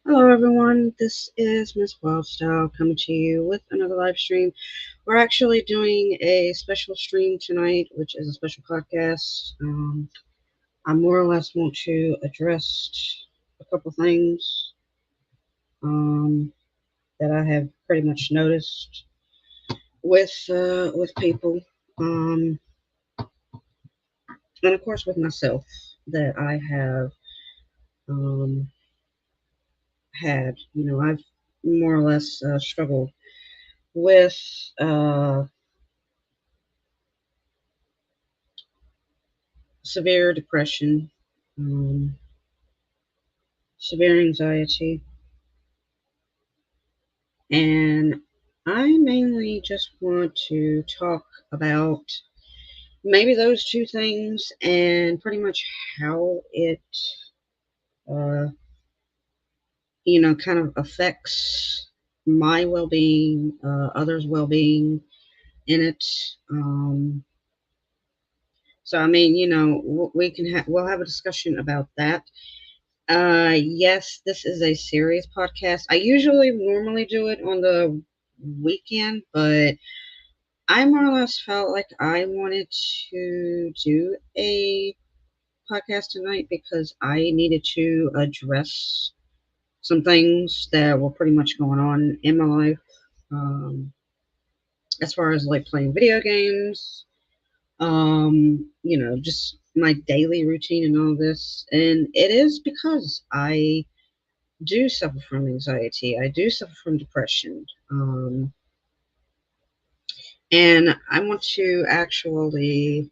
Hello, everyone. This is Miss Wildstyle coming to you with another live stream. We're actually doing a special stream tonight, which is a special podcast. I more or less want to address a couple things um, that I have pretty much noticed with people, um, and of course with myself that I have um, had. I've more or less struggled with uh, severe depression, um, severe anxiety, and I mainly just want to talk about maybe those two things and pretty much how it, uh, kind of affects my well being, others' well being in it. Um, so, I mean, we'll have a discussion about that. Yes, this is a serious podcast. I usually normally do it on the weekend, but I more or less felt like I wanted to do a podcast tonight because I needed to address some things that were pretty much going on in my life. Um, as far as like playing video games, just my daily routine and all this. And it is because I do suffer from anxiety. I do suffer from depression. And I want to actually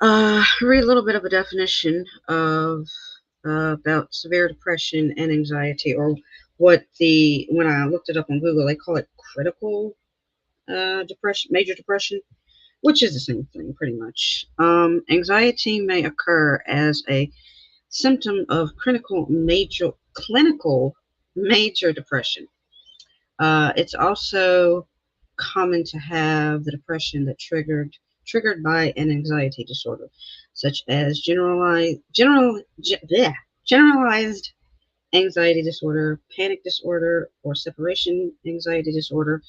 read a little bit of a definition of about severe depression and anxiety, or when I looked it up on Google, they call it critical depression, major depression, which is the same thing pretty much. Anxiety may occur as a symptom of clinical major depression. It's also common to have the depression that triggered by an anxiety disorder, such as generalized anxiety disorder, panic disorder, or separation anxiety disorder.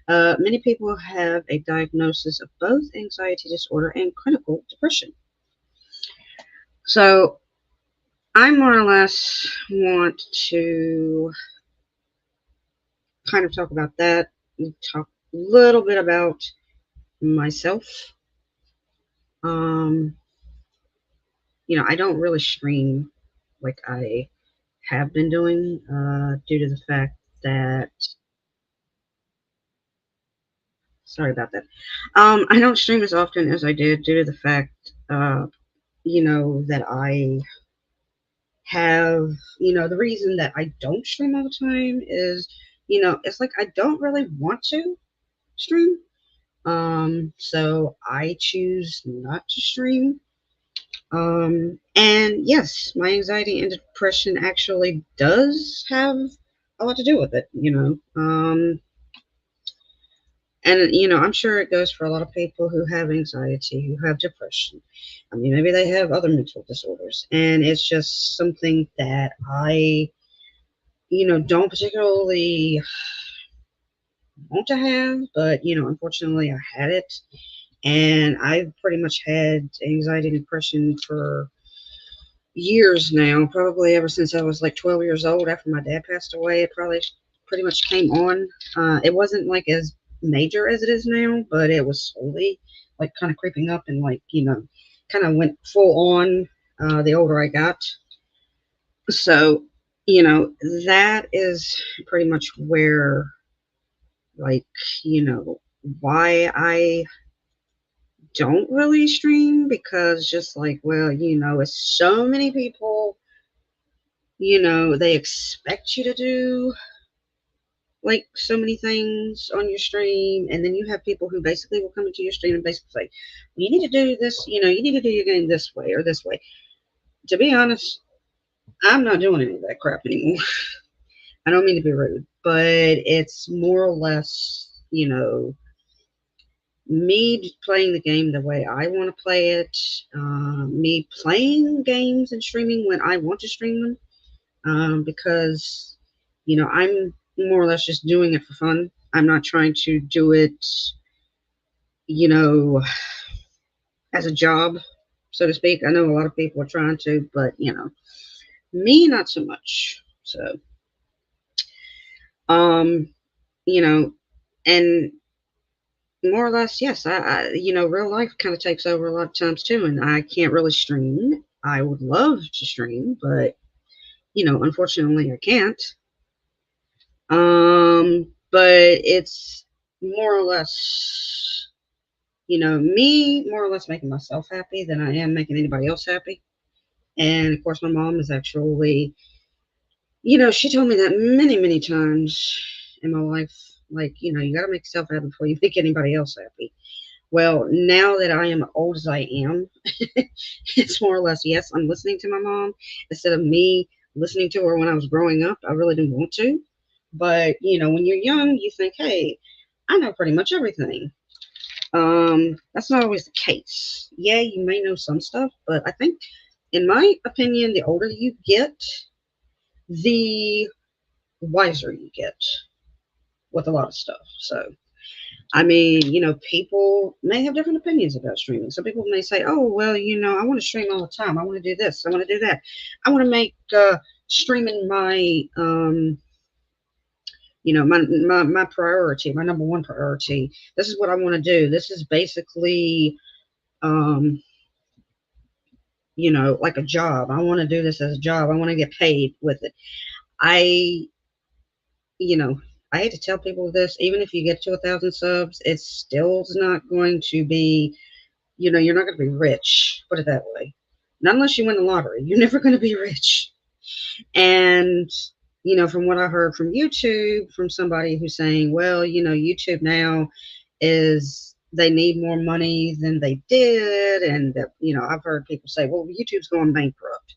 Many people have a diagnosis of both anxiety disorder and clinical depression. So I more or less want to kind of talk about that, and talk a little bit about myself. Um, I don't really stream like I have been doing, due to the fact that, sorry about that. I don't stream as often as I did due to the fact, that I have, the reason that I don't stream all the time is, it's like I don't really want to stream. So I choose not to stream. And yes, my anxiety and depression actually does have a lot to do with it. And I'm sure it goes for a lot of people who have anxiety, who have depression. I mean, maybe they have other mental disorders, and it's just something that I, don't particularly want to have, but unfortunately, I had it, and I've pretty much had anxiety and depression for years now, probably ever since I was like 12 years old after my dad passed away. It probably pretty much came on. It wasn't like as major as it is now, but it was slowly like kind of creeping up and like, kind of went full on the older I got. So, you know, that is pretty much where, like, you know, why I don't really stream because just like, well, it's so many people, they expect you to do like so many things on your stream, and then you have people who basically will come into your stream and basically say, well, you need to do this, you need to do your game this way or this way. To be honest, I'm not doing any of that crap anymore. I don't mean to be rude, but it's more or less, me playing the game the way I want to play it, me playing games and streaming when I want to stream them. because, I'm more or less just doing it for fun. I'm not trying to do it, you know, as a job, so to speak. I know a lot of people are trying to, but, me, not so much. So, um, you know, and more or less, yes, real life kind of takes over a lot of times too, and I can't really stream. I would love to stream, but, unfortunately I can't. But it's more or less, me more or less making myself happy than I am making anybody else happy. And of course, my mom is actually, she told me that many, many times in my life, like, you got to make yourself happy before you make anybody else happy. Well, now that I am old as I am, it's more or less, yes, I'm listening to my mom instead of me listening to her when I was growing up. I really didn't want to. But, when you're young, you think, hey, I know pretty much everything. That's not always the case. Yeah, you may know some stuff, but I think, in my opinion, the older you get, the wiser you get with a lot of stuff. So, I mean, people may have different opinions about streaming. Some people may say, oh, well, I want to stream all the time. I want to do this. I want to do that. I want to make streaming my, my priority, my number one priority. This is what I want to do. This is basically, um, like a job. I want to do this as a job. I want to get paid with it. I, you know, I hate to tell people this, even if you get to 1,000 subs, it's still not going to be, you're not going to be rich. Put it that way. Not unless you win the lottery. You're never going to be rich. And, from what I heard from YouTube, from somebody who's saying, well, YouTube now is they need more money than they did. And, that, I've heard people say, well, YouTube's going bankrupt.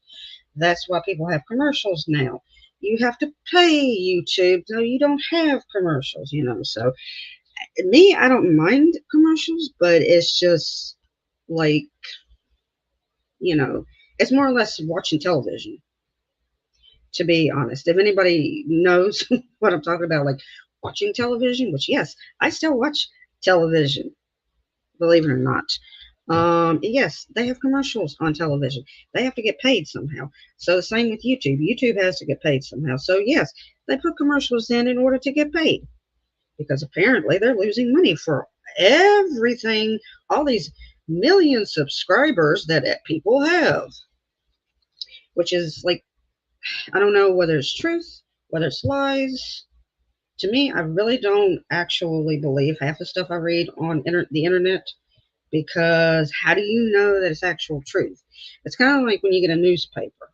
That's why people have commercials now. You have to pay YouTube, so you don't have commercials. So, me, I don't mind commercials, but it's just like, you know, it's more or less watching television, to be honest. If anybody knows what I'm talking about, like watching television, which, yes, I still watch television, believe it or not. Yes, they have commercials on television. They have to get paid somehow. So the same with YouTube. YouTube has to get paid somehow. So yes, they put commercials in order to get paid because apparently they're losing money for everything. All these million subscribers that people have, which is like, I don't know whether it's truth, whether it's lies. To me, I really don't actually believe half the stuff I read on the internet because how do you know that it's actual truth? It's kind of like when you get a newspaper.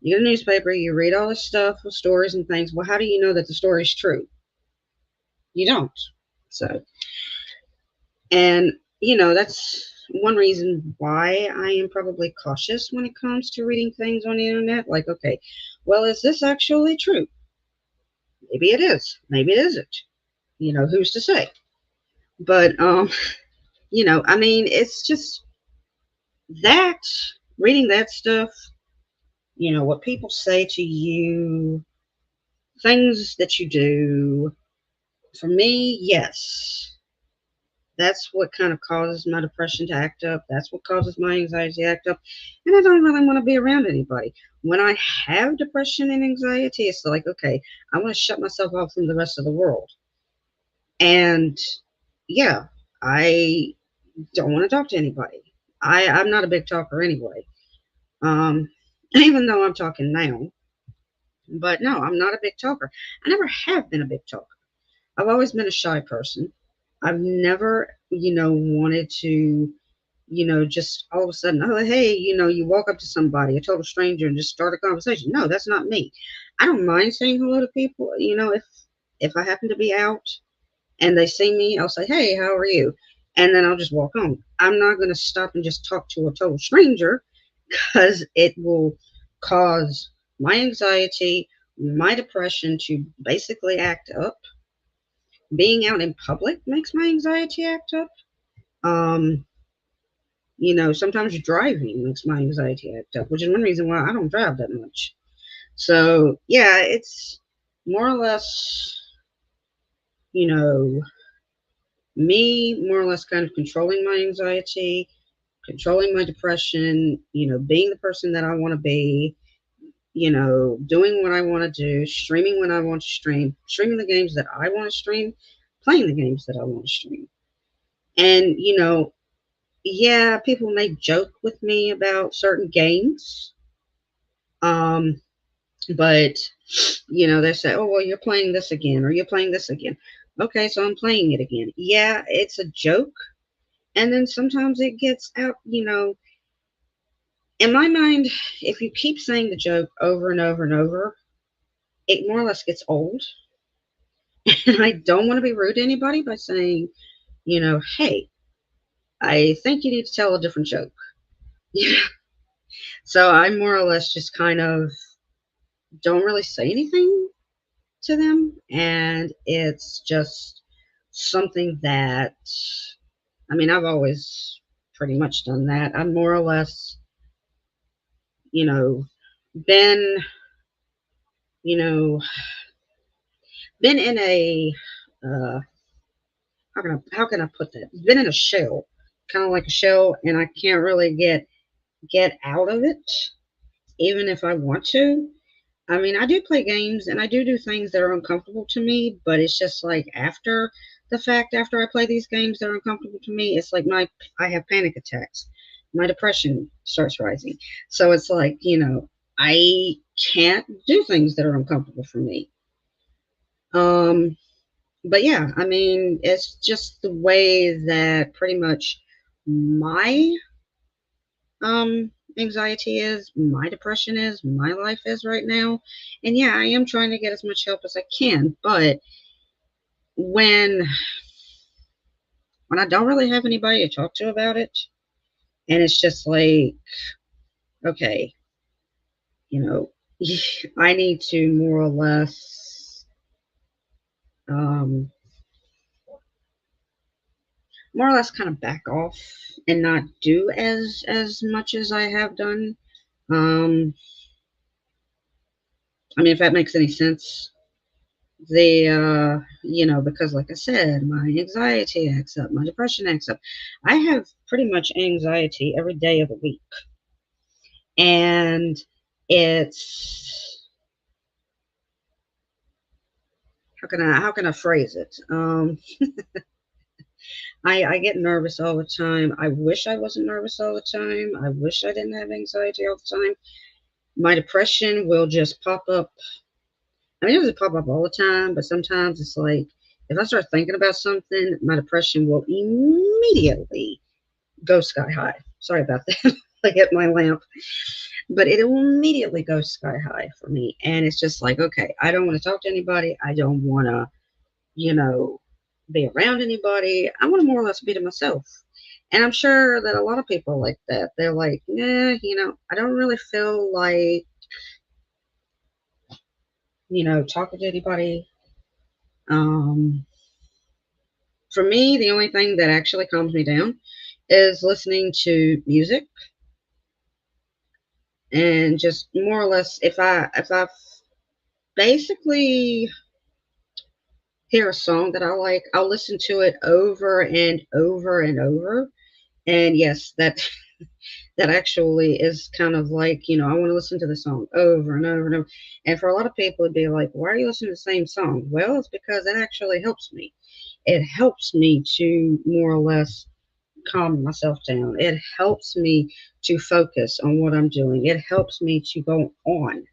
You get a newspaper, you read all this stuff with stories and things. Well, how do you know that the story's true? You don't. So, and that's one reason why I am probably cautious when it comes to reading things on the internet. Like, okay, well, is this actually true? Maybe it is. Maybe it isn't. Who's to say? But I mean, it's just that reading that stuff, what people say to you, things that you do. For me, yes, that's what kind of causes my depression to act up. That's what causes my anxiety to act up. And I don't really want to be around anybody. When I have depression and anxiety, it's like, okay, I want to shut myself off from the rest of the world. And yeah, I don't want to talk to anybody. I'm not a big talker anyway. Um, even though I'm talking now. But no, I'm not a big talker. I never have been a big talker. I've always been a shy person. I've never, wanted to, just all of a sudden, oh, hey, you walk up to somebody, a total stranger, and just start a conversation. No, that's not me. I don't mind saying hello to people. If I happen to be out and they see me, I'll say, hey, how are you? And then I'll just walk on. I'm not going to stop and just talk to a total stranger because it will cause my anxiety, my depression to basically act up. Being out in public makes my anxiety act up. Um, sometimes driving makes my anxiety act up, which is one reason why I don't drive that much. So yeah, it's more or less, you know, me more or less kind of controlling my anxiety, controlling my depression, being the person that I want to be, doing what I want to do, streaming when I want to stream, streaming the games that I want to stream, playing the games that I want to stream. And, yeah, people may joke with me about certain games. Um, but, they say, oh, well, you're playing this again, or you're playing this again. Okay, so I'm playing it again. Yeah, it's a joke. And then sometimes it gets out, in my mind, if you keep saying the joke over and over and over, it more or less gets old. And I don't want to be rude to anybody by saying, hey, I think you need to tell a different joke. So I more or less just kind of don't really say anything to them. And it's just something that, I mean, I've always pretty much done that. I'm more or less, you know, been, you know, been in a, uh, how can I put that? Been in a shell, kind of like a shell, and I can't really get out of it, even if I want to. I mean, I do play games and I do things that are uncomfortable to me, but it's just like after the fact, after I play these games that are uncomfortable to me, it's like I have panic attacks. My depression starts rising. So it's like, I can't do things that are uncomfortable for me. Um, but yeah, I mean, it's just the way that pretty much my anxiety is, my depression is, my life is right now. And yeah, I am trying to get as much help as I can, but when I don't really have anybody to talk to about it, and it's just like, okay, you know, I need to more or less um kind of back off and not do as much as I have done. Um I mean, if that makes any sense. Because like I said, my anxiety acts up, my depression acts up. I have pretty much anxiety every day of the week. And it's, how can I phrase it? I get nervous all the time. I wish I wasn't nervous all the time. I wish I didn't have anxiety all the time. My depression will just pop up. I mean, it doesn't pop up all the time, but sometimes it's like if I start thinking about something, my depression will immediately go sky high. Sorry about that. I hit my lamp, but it immediately goes sky high for me. And it's just like, okay, I don't want to talk to anybody. I don't want to, you know, be around anybody. I want to more or less be to myself. And I'm sure that a lot of people are like that. They're like, yeah, I don't really feel like, talking to anybody. Um, for me, the only thing that actually calms me down is listening to music and just more or less if I basically hear a song that I like, I'll listen to it over and over and over. And yes, that that actually is kind of like, I want to listen to the song over and over and over. And for a lot of people it'd be like, why are you listening to the same song? Well, it's because it actually helps me. It helps me to more or less calm myself down. It helps me to focus on what I'm doing. It helps me to go on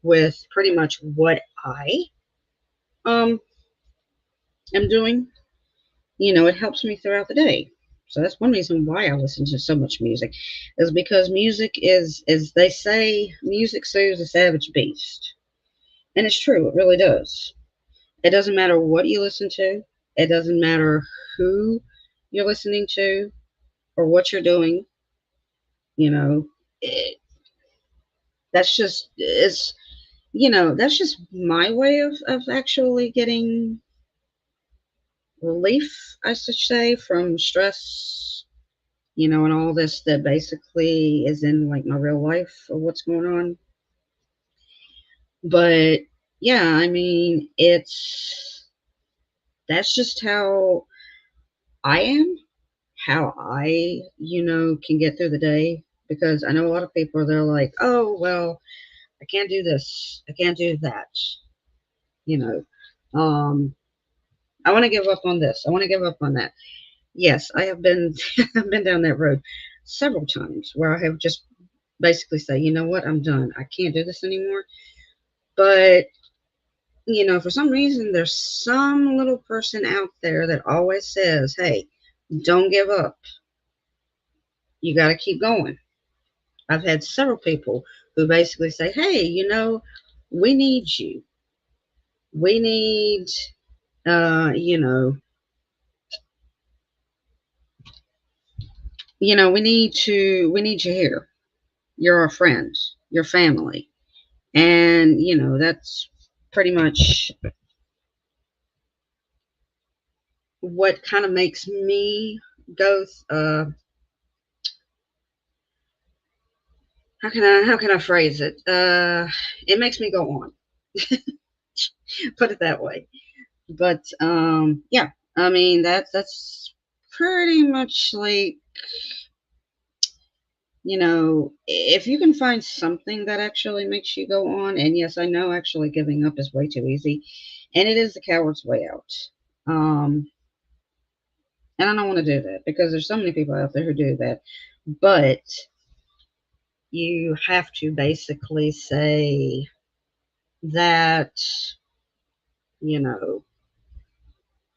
with pretty much what I um am doing. It helps me throughout the day. So that's one reason why I listen to so much music, is because music is, as they say, music soothes a savage beast. And it's true, it really does. It doesn't matter what you listen to, it doesn't matter who you're listening to or what you're doing, you know. It, that's just it's that's just my way of actually getting relief, I should say, from stress, and all this that basically is in like my real life of what's going on. But yeah, I mean, that's just how I am, how I, can get through the day. Because I know a lot of people, they're like, oh, well, I can't do this, I can't do that, you know. Um, I want to give up on this, I want to give up on that. Yes, I have been, I've been down that road several times where I have just basically say, you know what, I'm done, I can't do this anymore. But for some reason, there's some little person out there that always says, hey, don't give up. You got to keep going. I've had several people who basically say, hey, we need you. We need, uh, you know, we need you here. You're our friend, your family. And, that's pretty much what kind of makes me go, how can I phrase it? It makes me go on. Put it that way. But yeah, I mean that's pretty much like, if you can find something that actually makes you go on. And yes, I know actually giving up is way too easy, and it is the coward's way out. Um, and I don't want to do that because there's so many people out there who do that. But you have to basically say that, you know,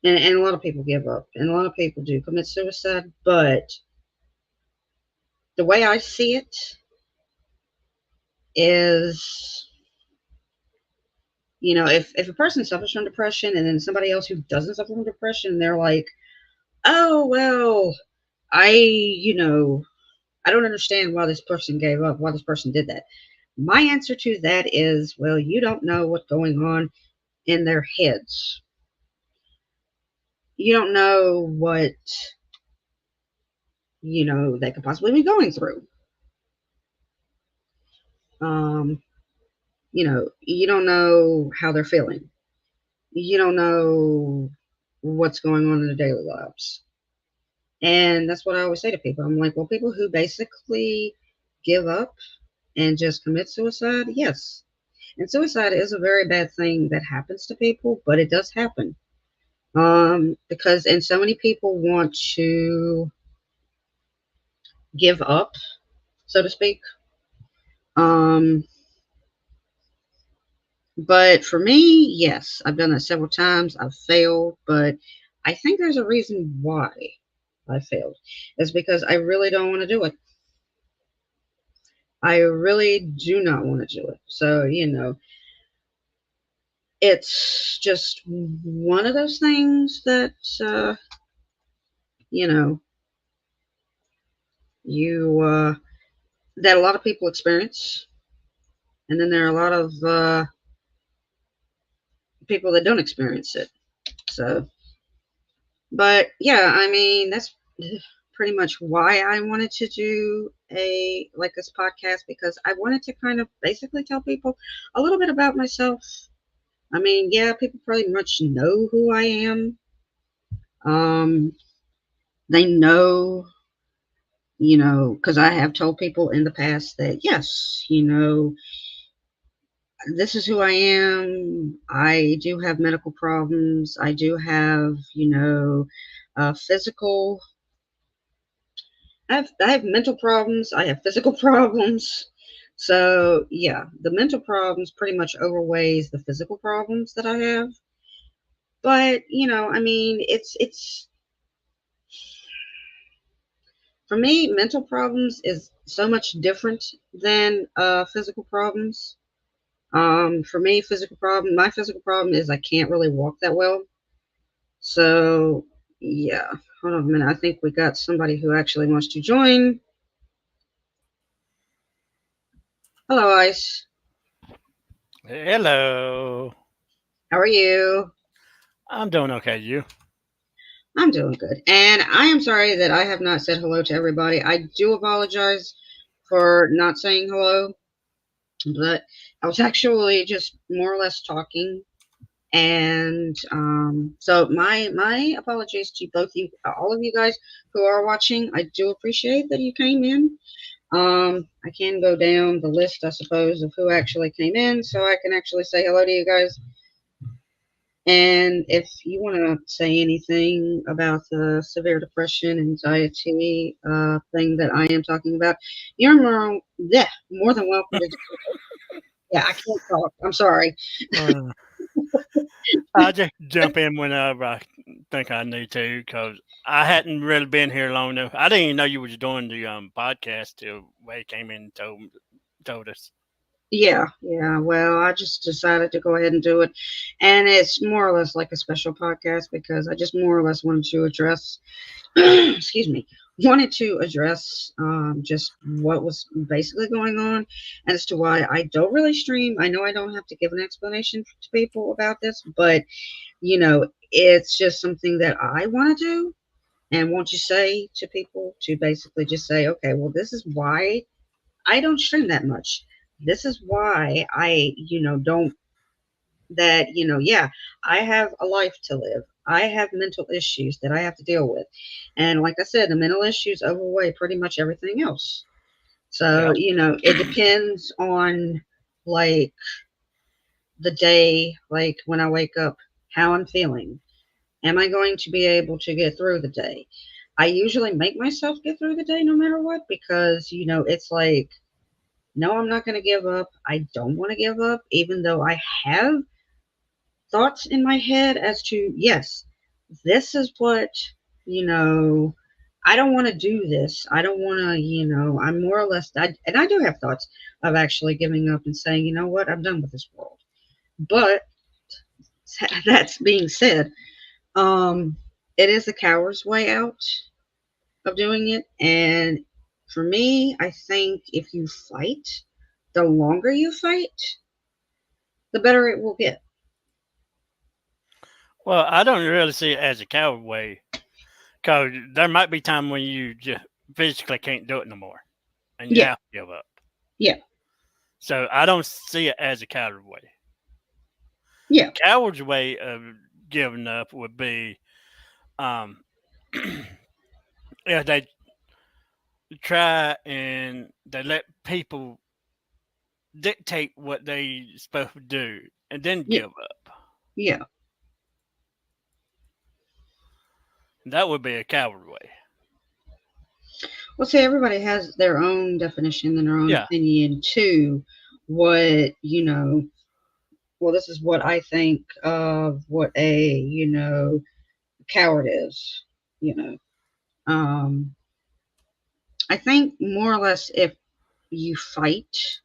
and a lot of people give up, and a lot of people do commit suicide. But the way I see it is, if a person suffers from depression and then somebody else who doesn't suffer from depression, they're like, oh, well, I, I don't understand why this person gave up, why this person did that. My answer to that is, well, you don't know what's going on in their heads. You don't know what, they could possibly be going through. Um, you don't know how they're feeling. You don't know what's going on in their daily lives. And that's what I always say to people. I'm like, well, people who basically give up and just commit suicide, yes. And suicide is a very bad thing that happens to people, but it does happen. Because and so many people want to give up, so to speak. Um, but for me, yes, I've done that several times. I've failed, but I think there's a reason why I failed. It's because I really don't want to do it. I really do not want to do it. So, it's just one of those things that, you know, you, that a lot of people experience. And then there are a lot of people that don't experience it. So, but yeah, I mean, that's pretty much why I wanted to do like this podcast, because I wanted to kind of basically tell people a little bit about myself. I mean, yeah, people pretty much know who I am. Um, they know, because I have told people in the past that yes, this is who I am. I do have medical problems. I do have, physical. I have mental problems. I have physical problems. So yeah, the mental problems pretty much overweighs the physical problems that I have. But I mean, it's for me, mental problems is so much different than physical problems. For me, my physical problem is I can't really walk that well. So yeah, hold on a minute. I think we got somebody who actually wants to join. Hello, Ice. Hello. How are you? I'm doing okay. You? I'm doing good. And I am sorry that I have not said hello to everybody. I do apologize for not saying hello. But I was actually just more or less talking. And so my apologies to both you, all of you guys who are watching. I do appreciate that you came in. I can go down the list, I suppose, of who actually came in, so I can actually say hello to you guys. And if you want to say anything about the severe depression, anxiety thing that I am talking about, you're more than welcome to do it. Yeah, I can't talk. I'm sorry. Uh, I just jump in whenever I think I need to because I hadn't really been here long enough. I didn't even know you was doing the podcast till Way came in and told us. Yeah, yeah. Well, I just decided to go ahead and do it. And it's more or less like a special podcast because I just more or less wanted to address, excuse me, wanted to address just what was basically going on as to why I don't really stream. I know I don't have to give an explanation to people about this, but, it's just something that I want to do and want to say to people to basically just say, okay, well, this is why I don't stream that much. This is why I, don't that, yeah, I have a life to live. I have mental issues that I have to deal with. And like I said, the mental issues overweigh pretty much everything else. So, Yeah. it depends on like the day, like when I wake up, how I'm feeling. Am I going to be able to get through the day? I usually make myself get through the day no matter what because, it's like, no, I'm not going to give up. I don't want to give up, even though I have thoughts in my head as to, yes, this is what, you know, I don't want to do this. I don't want to, I'm more or less, and I do have thoughts of actually giving up and saying, you know what, I'm done with this world. But that's being said, um, it is the coward's way out of doing it. And for me, I think if you fight, the longer you fight, the better it will get. Well, I don't really see it as a coward way because there might be time when you just physically can't do it no more and you Yeah, have to give up. yeah, So I don't see it as a coward way. yeah, Coward's way of giving up would be um, if they try and they let people dictate what they supposed to do and then yeah, give up. yeah. That would be a coward way. Well, see, everybody has their own definition and their own Yeah. opinion to what, well, this is what I think of what a, coward is, you know. Um, I think more or less if you fight,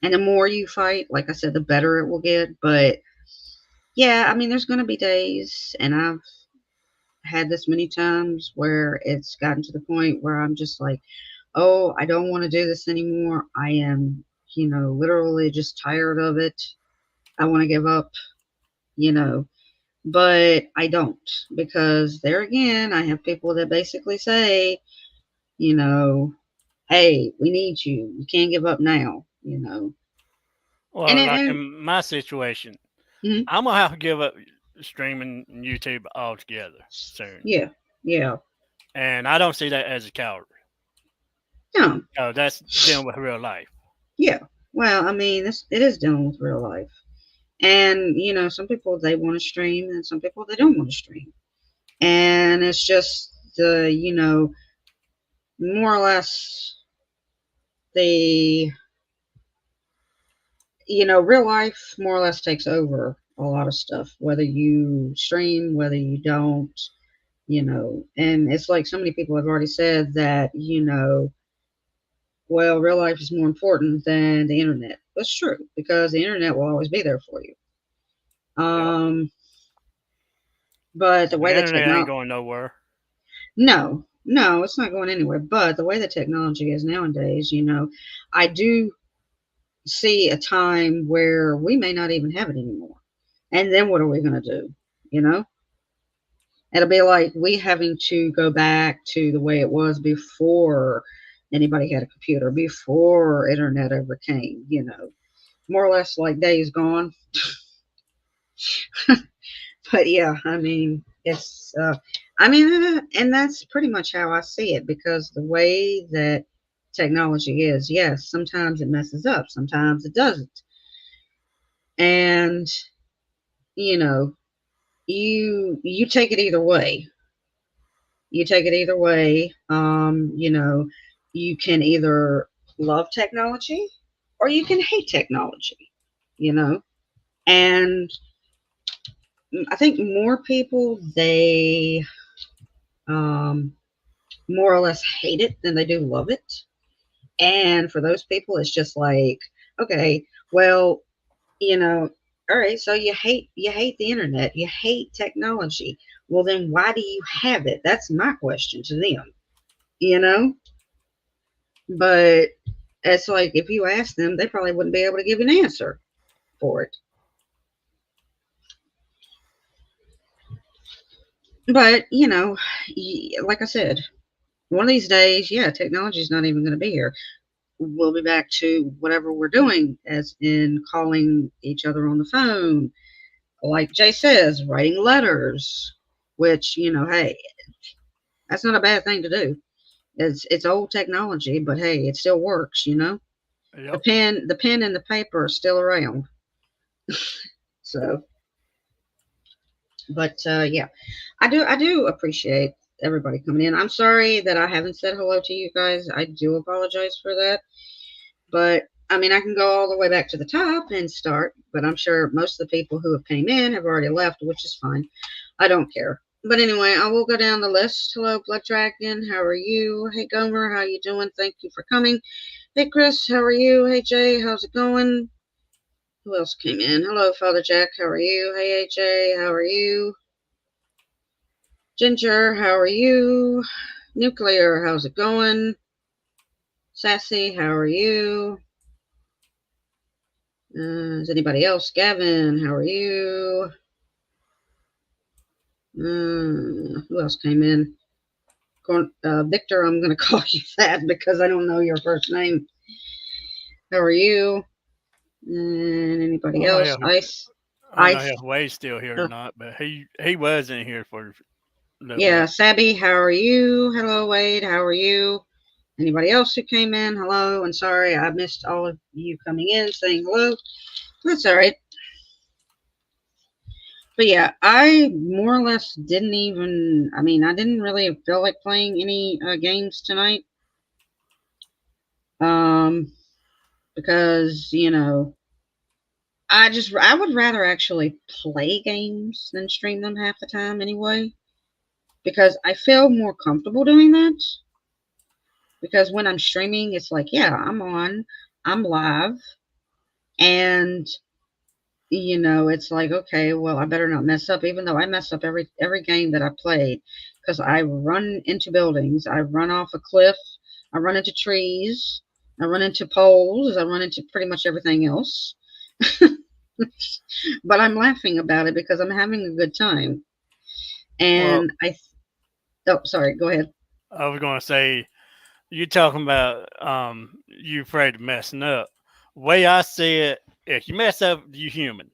and the more you fight, like I said, the better it will get. But yeah, I mean, there's going to be days, and I've had this many times where it's gotten to the point where I'm just like, oh, I don't want to do this anymore. I am, literally just tired of it. I want to give up, you know, but I don't because there again, I have people that basically say, you know, hey, we need you. You can't give up now, And Well, it, like and in my situation, mhm, I'm gonna have to give up streaming YouTube altogether soon, yeah, yeah, and I don't see that as a coward. no, Oh, that's dealing with real life. yeah. Well, I mean, it is dealing with real life. And, some people they want to stream and some people they don't want to stream. And it's just the, more or less the, real life more or less takes over a lot of stuff, whether you stream, whether you don't, and it's like so many people have already said that, well, real life is more important than the internet. That's true because the internet will always be there for you. Yep. Um, but the The way the internet ain't technology, going nowhere. no, no, it's not going anywhere. But the way the technology is nowadays, I do see a time where we may not even have it anymore. And then what are we going to do? You know, it'll be like we having to go back to the way it was before, anybody had a computer before internet ever came, more or less like days gone. But yeah, I mean, and that's pretty much how I see it because the way that technology is, yes, sometimes it messes up, sometimes it doesn't. And, you know, you take it either way. You take it either way. You can either love technology or you can hate technology, you know. And I think more people um more or less hate it than they do love it. And for those people, it's just like, okay, well, you know, all right, so you hate the internet, you hate technology. Well, then why do you have it? That's my question to them, you know. But it's like if you ask them, they probably wouldn't be able to give you an answer for it. But like I said, one of these days, yeah, technology is not even going to be here. We'll be back to whatever we're doing, as in calling each other on the phone, like Jay says, writing letters, which, hey, that's not a bad thing to do. It's old technology, but hey, it still works. The Yep. pen and the paper are still around. So, but yeah, I do appreciate everybody coming in. I'm sorry that I haven't said hello to you guys. I do apologize for that. But I mean, I can go all the way back to the top and start, but I'm sure most of the people who have came in have already left, which is fine. I don't care. But anyway, I will go down the list. Hello, Blood Dragon. How are you? Hey, Gomer. How you doing? Thank you for coming. Hey, Chris. How are you? Hey, Jay. How's it going? Who else came in? Hello, Father Jack. How are you? Hey, AJ. How are you? Ginger. How are you? Nuclear. How's it going? Sassy. How are you? Is anybody else? Gavin, how are you? Who else came in? Victor, I'm going to call you that because I don't know your first name. How are you? And I anybody don't know else? if Ice, I don't know Ice. if Wade's still here or Oh, not, but he was in here for a little yeah, bit. Sabby, how are you? Hello, Wade, how are you? Anybody else who came in? Hello, and sorry I missed all of you coming in saying hello. That's all right. But yeah, I more or less didn't even. I mean, I didn't really feel like playing any games tonight. Um, because I would rather actually play games than stream them half the time anyway. Because I feel more comfortable doing that. Because when I'm streaming, it's like, yeah, I'm on, I'm live, and it's like, okay, well, I better not mess up, even though I mess up every game that I played, because I run into buildings, I run off a cliff, I run into trees, I run into poles, I run into pretty much everything else. But I'm laughing about it because I'm having a good time. Well, And oh, sorry, go ahead. I was going to say you talking about you afraid of messing up. Way I see it, if you mess up, you human.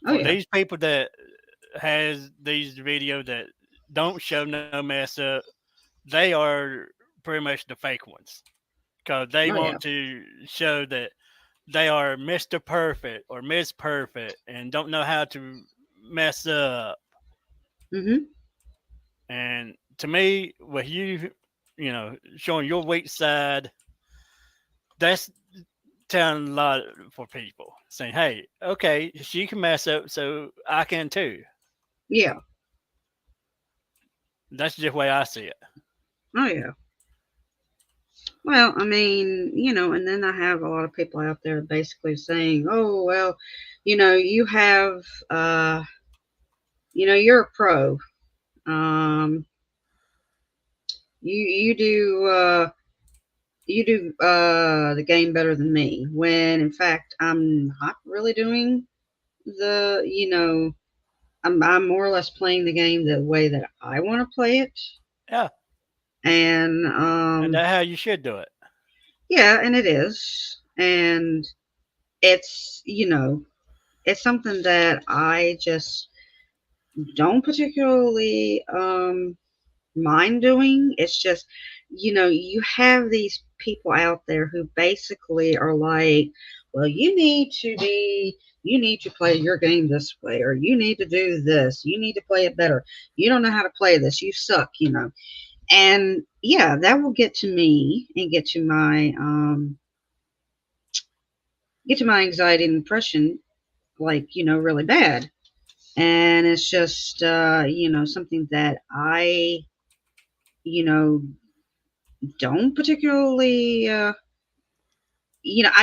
Oh For yeah. these people that has these videos that don't show no mess up, they are pretty much the fake ones because they Oh want yeah. to show that they are Mr. Perfect or Miss Perfect and don't know how to mess up. Mhm. And to me, with showing your weak side, that's telling a lot for people saying, hey, okay, she can mess up, so I can too. Yeah. That's just the way I see it. Oh yeah. Well, I mean, and then I have a lot of people out there basically saying, "Oh, well, you have, you're a pro. Um, you do the game better than me." When in fact, I'm not really doing the, I'm more or less playing the game the way that I want to play it. Yeah. And And that's how you should do it. yeah, and it is. And it's, it's something that I just don't particularly mind doing. It's just, you have these people out there who basically are like, well, you need to play your game this way, or you need to do this, you need to play it better. You don't know how to play this, you suck. And yeah, that will get to me and get to my anxiety and depression, like, really bad. And it's just, something that I, you know, don't particularly, I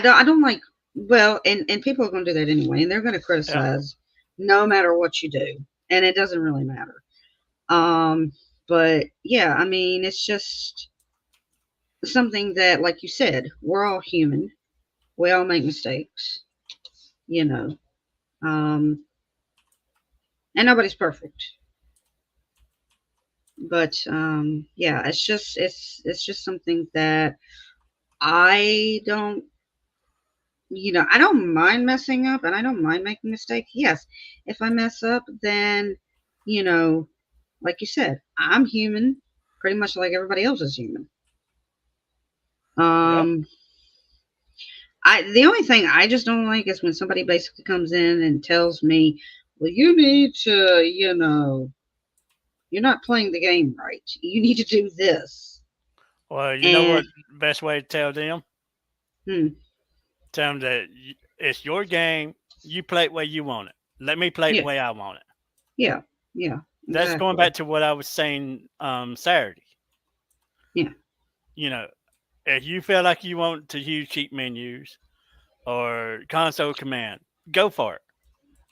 don't like, well, and people are going to do that anyway, and they're going to Yeah. criticize no matter what you do, and it doesn't really matter. Um, but yeah, I mean, it's just something that, like you said, we're all human. We all make mistakes, you know, um, and nobody's perfect. But yeah, it's just something that I don't, I don't mind messing up and I don't mind making mistakes. Yes, if I mess up, then, you know, like you said, I'm human, pretty much like everybody else is human. Yep. Um, the only thing I just don't like is when somebody basically comes in and tells me, well, you need to, you're not playing the game right. You need to do this. Well, you know And, what? Best way to tell them? hmm, Tell them that it's your game. You play it the way you want it. Let me play it the yeah, way I want it. yeah, yeah, That's going exactly. back to what I was saying Saturday. Yeah, You know, if you feel like you want to use cheat menus or console command, go for it.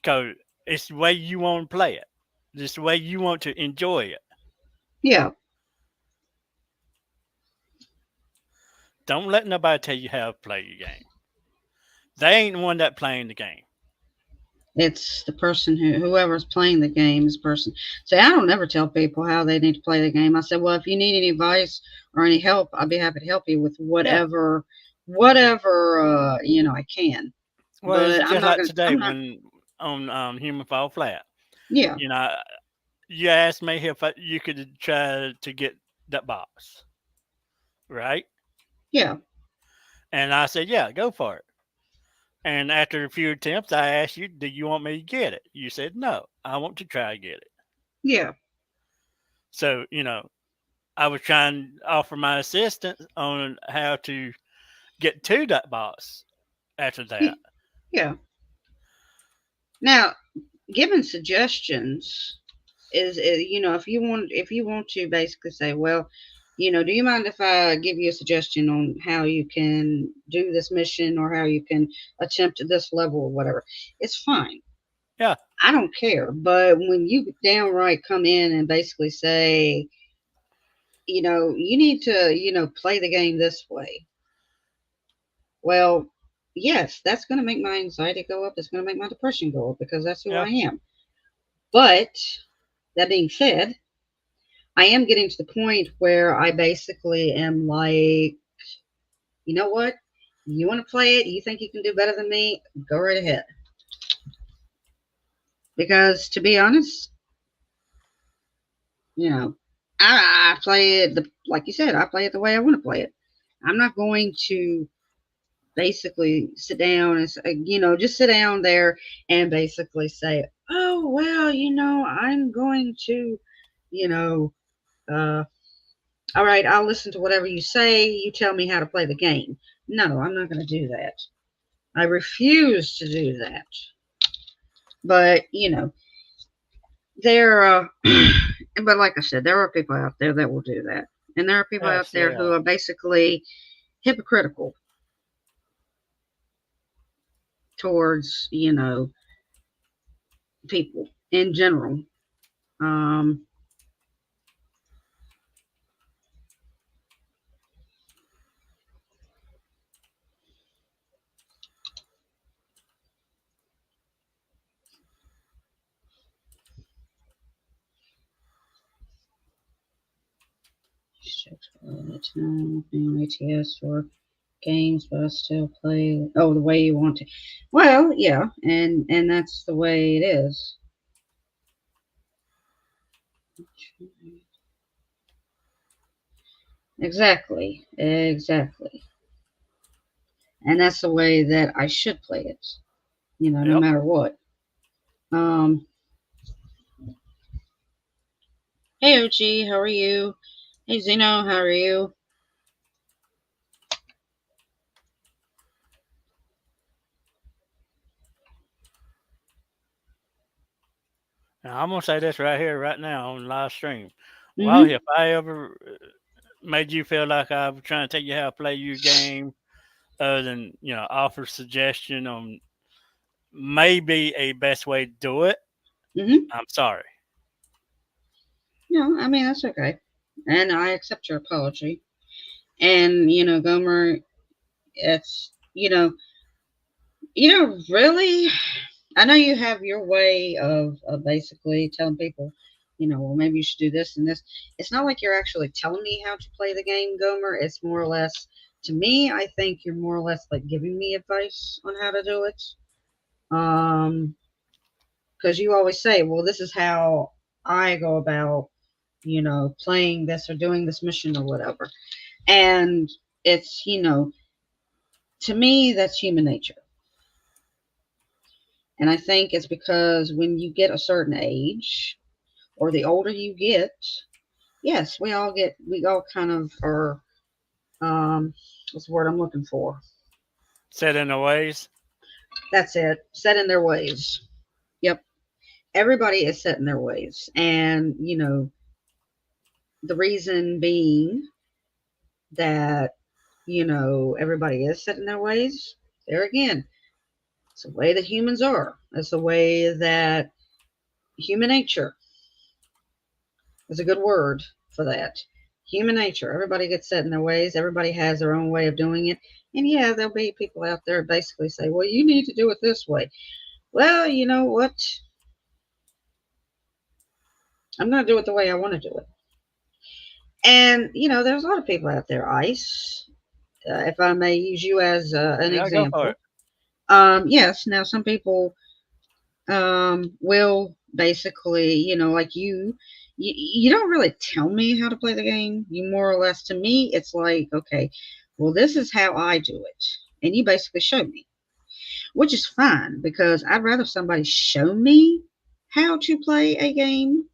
Because it's the way you want to play it. It's the way you want to enjoy it. yeah. Don't let nobody tell you how to play your game. They ain't the one that playing the game. It's the person whoever's playing the game is the person. See, I don't ever tell people how they need to play the game. I said, well, if you need any advice or any help, I'll be happy to help you with Yeah. whatever I can. Well, it's But I'm just not like gonna. today I'm not. when on Human Fall Flat. Yeah, You know, you asked me if you could try to get that box, right? yeah, And I said, yeah, go for it. And after a few attempts, I asked you, do you want me to get it? You said, no, I want to try to get it. yeah, So, I was trying to offer my assistance on how to get to that boss after that. yeah. Now, giving suggestions is if you want to basically say, well, do you mind if I give you a suggestion on how you can do this mission or how you can attempt this level or whatever, it's fine. Yeah. I don't care. But when you downright come in and basically say, you need to, play the game this way, well, yes, that's going to make my anxiety go up. It's going to make my depression go up because that's who I Yeah. am. But that being said, I am getting to the point where I basically am like, you know what? You want to play it? You think you can do better than me? Go right ahead. Because to be honest, you know, I play it like you said. I play it the way I want to play it. I'm not going to basically sit down and just sit down there and basically say, oh well, I'm going to, you know, uh, all right, I'll listen to whatever you say. You tell me how to play the game. No, I'm not going to do that. I refuse to do that. But, there, but like I said, there are people out there that will do that. And there are people out Yes, there they who are. are basically hypocritical towards, people in general. Um, it. No, ATS or games, but I still play. Oh, the way you want to. Well, yeah, and that's the way it is. Exactly, exactly, and that's the way that I should play it. No Yep. matter what. Um, hey OG, how are you? Hey Zeno, how are you? Now, I'm gonna say this right here, right now on live stream. Well, Mm-hmm. if I ever made you feel like I was trying to take you how to play your game, other than offer suggestion on maybe a best way to do it, Mm-hmm. I'm sorry. No, I mean that's okay, and I accept your apology. And Gomer, it's really. I know you have your way of basically telling people, well, maybe you should do this and this. It's not like you're actually telling me how to play the game, Gomer. It's more or less, to me, I think you're more or less like giving me advice on how to do it. Um, because you always say, well, this is how I go about, playing this or doing this mission or whatever. And it's, to me, that's human nature. And I think it's because when you get a certain age, or the older you get, yes, we all kind of are, what's the word I'm looking for? Set in the ways. That's it, set in their ways. Yep. Everybody is set in their ways. And, the reason being that, everybody is set in their ways, there again, it's the way that humans are. It's the way that human nature is a good word for that. Human nature. Everybody gets set in their ways. Everybody has their own way of doing it. And yeah, there'll be people out there basically say, well, you need to do it this way. Well, you know what? I'm going to do it the way I want to do it. And, there's a lot of people out there, Ice, if I may use you as an Yeah, go for example. it. Yes, now some people will basically, like you don't really tell me how to play the game. You more or less, to me, it's like, okay, well, this is how I do it. And you basically show me, which is fine because I'd rather somebody show me how to play a game,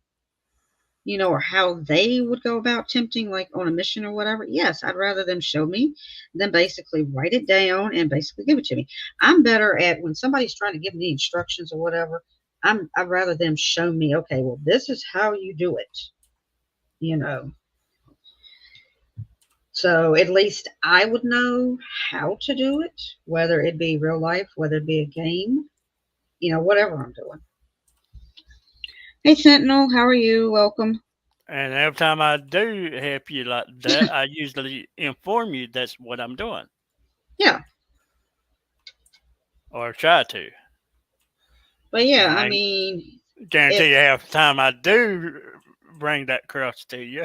or how they would go about tempting, like on a mission or whatever. Yes, I'd rather them show me than basically write it down and basically give it to me. I'm better at when somebody's trying to give me instructions or whatever. I'd rather them show me, okay, well, this is how you do it, you know. So at least I would know how to do it, whether it be real life, whether it be a game, whatever I'm doing. Hey, Sentinel, how are you? Welcome. And every time I do help you like that, I usually inform you that's what I'm doing Yeah, or try to. but yeah, And I I mean, guarantee it. you half the time I do bring that across to you.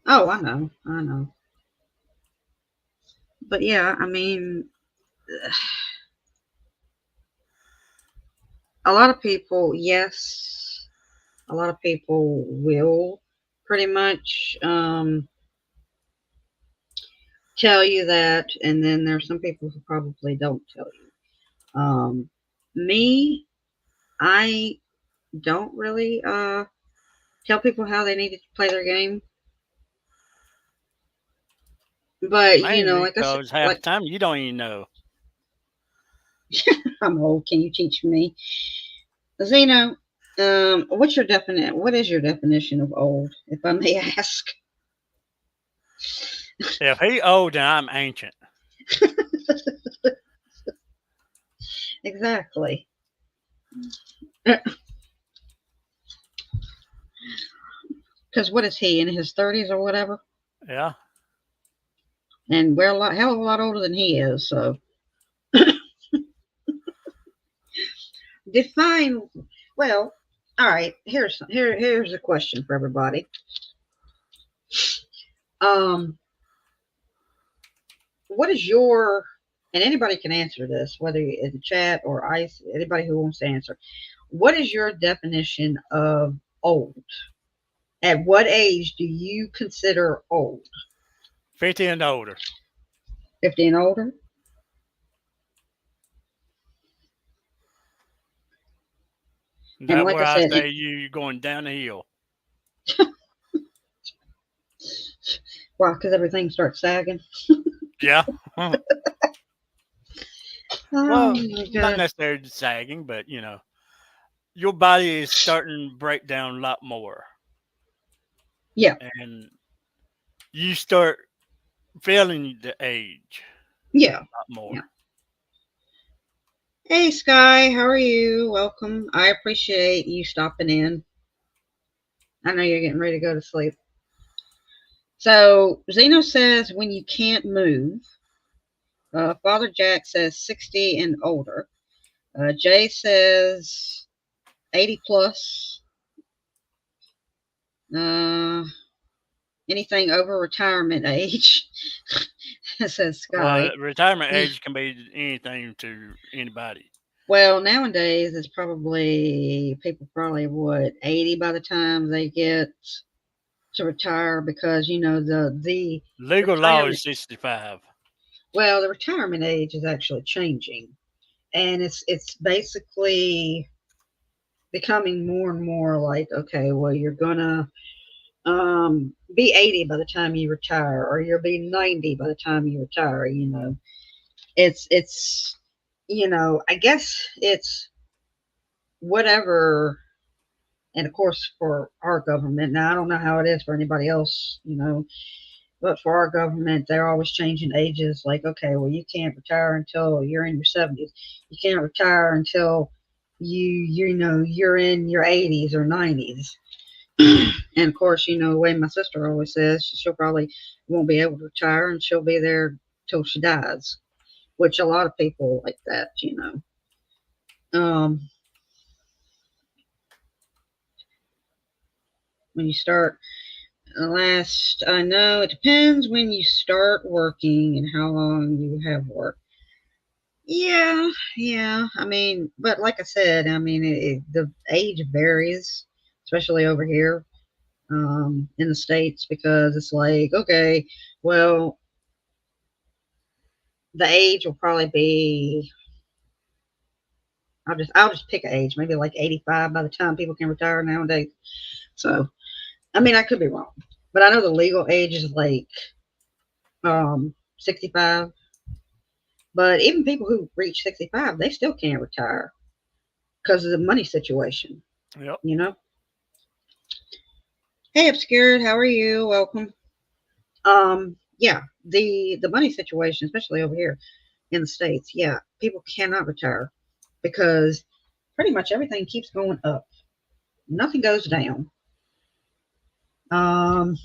Oh, I know. But yeah, I mean, a lot of people, yes, a lot of people will pretty much tell you that, and then there's some people who probably don't tell you. Me, I don't really tell people how they need to play their game, but Mainly like I said, because half the like time you don't even know. I'm old. Can you teach me, Zeno? What's your definite? What is your definition of old, if I may ask? If he old, then I'm ancient. Exactly. Because what is he, in his 30s or whatever? Yeah. And we're a lot, hell of a lot older than he is. So define. Well, all right. Here's a question for everybody. Um, what is your, and anybody can answer this, whether in the chat or ICE, anybody who wants to answer. What is your definition of old? At what age do you consider old? 50 and older. 50 and older? And That's like where I I said, say you're going down the hill. well, because everything starts sagging. Yeah. Oh Well, my not God. necessarily sagging, but your body is starting to break down a lot more, Yeah, and you start feeling the age yeah, a lot more. yeah. Hey, Sky, how are you? Welcome. I appreciate you stopping in. I know you're getting ready to go to sleep. So, Zeno says when you can't move. Father Jack says 60 and older. Jay says 80 plus. Uh, anything over retirement age, says Sky. Retirement age can be anything to anybody. Well, nowadays it's probably people probably what 80 by the time they get to retire because the Legal law retirement is 65. well the retirement age is actually changing, and it's basically becoming more and more like, okay, well, you're gonna be 80 by the time you retire, or you'll be 90 by the time you retire. It's I guess it's whatever. And of course, for our government, now I don't know how it is for anybody else, but for our government, they're always changing ages. Like, okay, well, you can't retire until you're in your 70s. You can't retire until you're in your 80s or 90s. And of course, the way my sister always says, she'll probably won't be able to retire and she'll be there till she dies, which a lot of people like that. When you start, last I know, it depends when you start working and how long you have worked. Yeah, yeah. I mean, but like I said, I mean, the age varies, especially over here in the States, because it's like, okay, well, the age will probably be. I'll just pick an age, maybe like 85 by the time people can retire nowadays. So, I mean, I could be wrong, but I know the legal age is like 65. But even people who reach 65, they still can't retire because of the money situation. Yep. You know. Hey, Obscured, how are you? Welcome. Yeah, the money situation, especially over here in the States, yeah, people cannot retire because pretty much everything keeps going up. Nothing goes down. Um,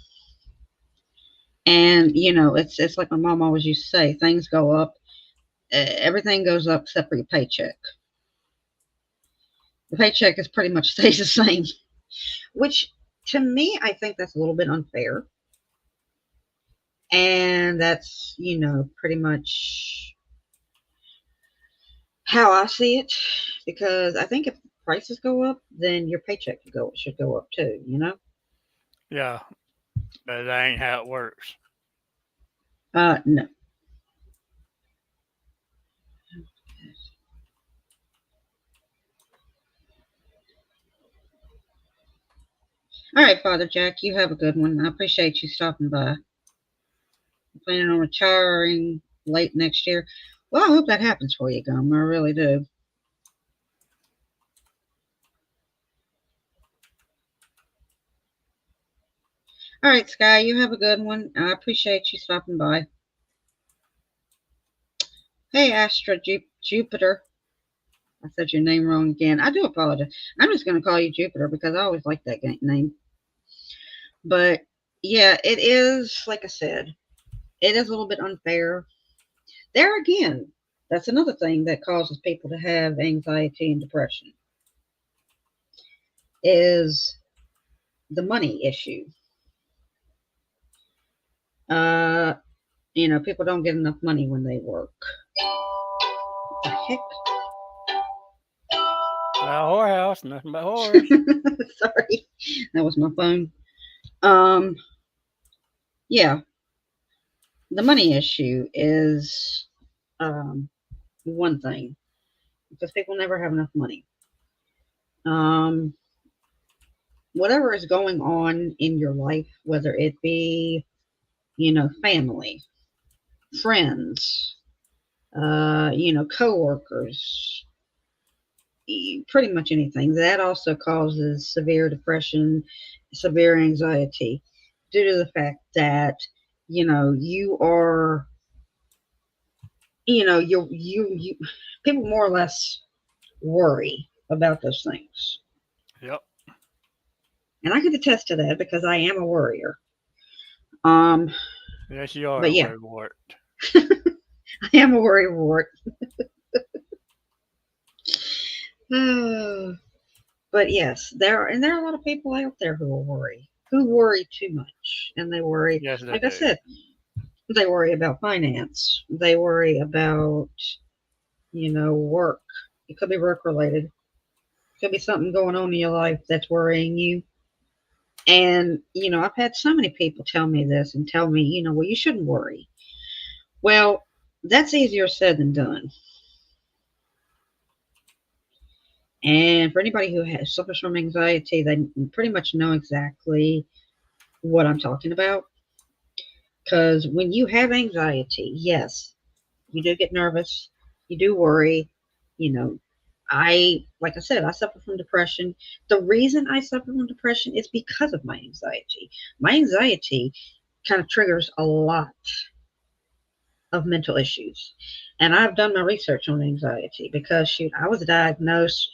and it's like my mom always used to say, things go up, everything goes up except for your paycheck. The paycheck is pretty much stays the same, which to me I think that's a little bit unfair. And that's pretty much how I see it, because I think if prices go up, then your paycheck should go up too. Yeah. But that ain't how it works. No. All right, Father Jack, you have a good one. I appreciate you stopping by. I'm planning on retiring late next year. Well, I hope that happens for you, Gum. I really do. All right, Sky, you have a good one. I appreciate you stopping by. Hey, Astra Jupiter. I said your name wrong again. I do apologize. I'm just going to call you Jupiter because I always like that name. But yeah, it is, like I said, it is a little bit unfair. There again, that's another thing that causes people to have anxiety and depression is the money issue. Uh, People don't get enough money when they work. What the heck? Whorehouse, nothing but whores. Sorry, that was my phone. Um, yeah, the money issue is um, one thing because people never have enough money. Um, whatever is going on in your life, whether it be, family, friends, coworkers, pretty much anything, that also causes severe depression, severe anxiety, due to the fact that, you are, you people more or less worry about those things. Yep. And I can attest to that because I am a worrier. Um, Yes, you are but a yeah, worrywart. I am a worry wart. But yes, there are a lot of people out there who will worry, who worry too much, and they worry. Yes, they Like I do. said, they worry about finance. They worry about work. It could be work related. It could be something going on in your life that's worrying you. And I've had so many people tell me this and tell me, well, you shouldn't worry. Well, that's easier said than done. And for anybody who suffers from anxiety, they pretty much know exactly what I'm talking about. Because when you have anxiety, yes, you do get nervous, you do worry. You know, like I said, I suffer from depression. The reason I suffer from depression is because of my anxiety. My anxiety kind of triggers a lot of mental issues. And I've done my research on anxiety because, shoot, I was diagnosed.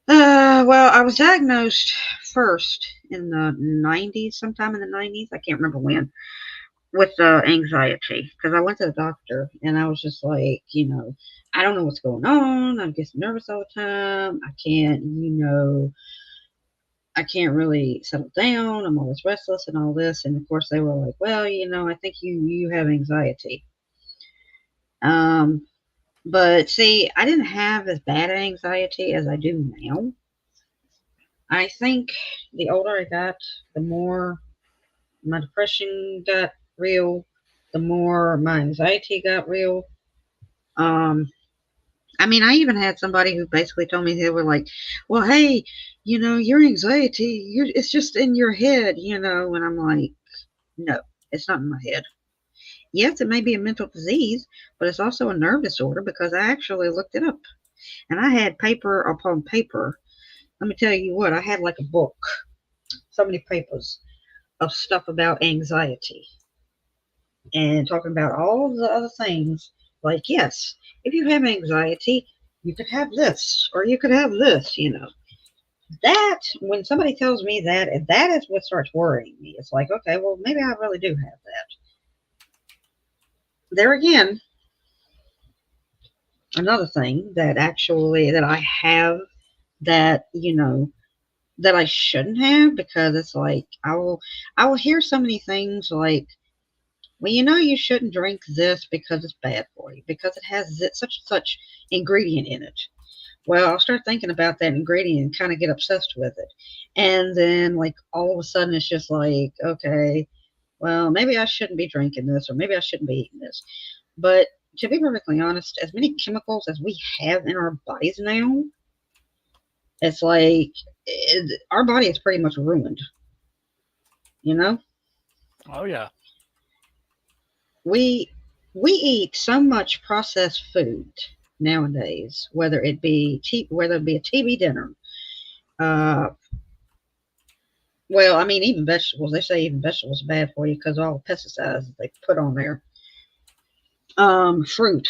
Well, I was diagnosed first in the 90s, sometime in the 90s. I can't remember when, with anxiety because I went to the doctor and I was just like, I don't know what's going on. I'm getting nervous all the time. I can't really settle down. I'm always restless and all this. And of course, they were like, well, I think you have anxiety. Um, but see, I didn't have as bad anxiety as I do now. I think the older I got, the more my depression got real, the more my anxiety got real. Um, I mean, I even had somebody who basically told me they were like, "Well, hey, your anxiety, it's just in your head, And I'm like, "No, it's not in my head. Yes, it may be a mental disease, but it's also a nerve disorder because I actually looked it up and I had paper upon paper. Let me tell you what, I had like a book, so many papers of stuff about anxiety and talking about all the other things. Like, yes, if you have anxiety, you could have this or you could have this. That, when somebody tells me that, if that is what starts worrying me, it's like, okay, well, maybe I really do have that. There again, another thing that I have that, that I shouldn't have because it's like I will hear so many things like, well, you shouldn't drink this because it's bad for you because it has such and such ingredient in it. Well, I'll start thinking about that ingredient and kind of get obsessed with it. And then, like, all of a sudden, it's just like, okay, well, maybe I shouldn't be drinking this or maybe I shouldn't be eating this. But to be perfectly honest, as many chemicals as we have in our bodies now, it's like our body is pretty much ruined. You know, Oh yeah. we we eat so much processed food nowadays, whether it be a TV dinner. Uh, well, I mean, even vegetables. They say even vegetables are bad for you because of all the pesticides that they put on there. Fruit,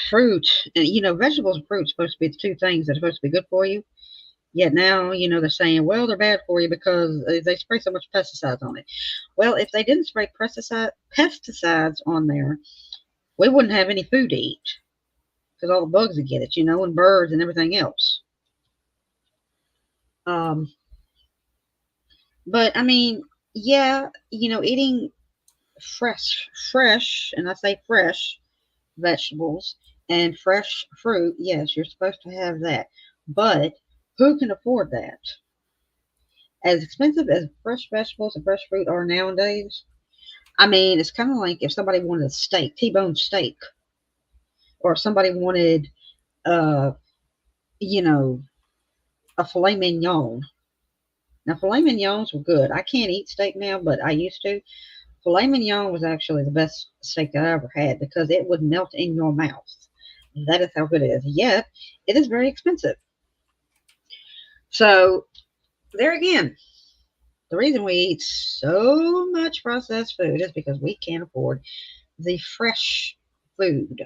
and vegetables and fruit are supposed to be the two things that are supposed to be good for you. Yet now, they're saying, well, they're bad for you because they spray so much pesticides on it. Well, if they didn't spray pesticides on there, we wouldn't have any food to eat because all the bugs would get it, and birds and everything else. Um, but I mean, yeah, eating fresh, and I say fresh vegetables and fresh fruit, yes, you're supposed to have that. But who can afford that? As expensive as fresh vegetables and fresh fruit are nowadays, I mean, it's kind of like if somebody wanted a steak, T-bone steak, or if somebody wanted, uh, you know, a filet mignon. Now, filet mignons were good. I can't eat steak now, but I used to. Filet mignon was actually the best steak that I ever had because it would melt in your mouth. That is how good it is. Yet, it is very expensive. So, there again, the reason we eat so much processed food is because we can't afford the fresh food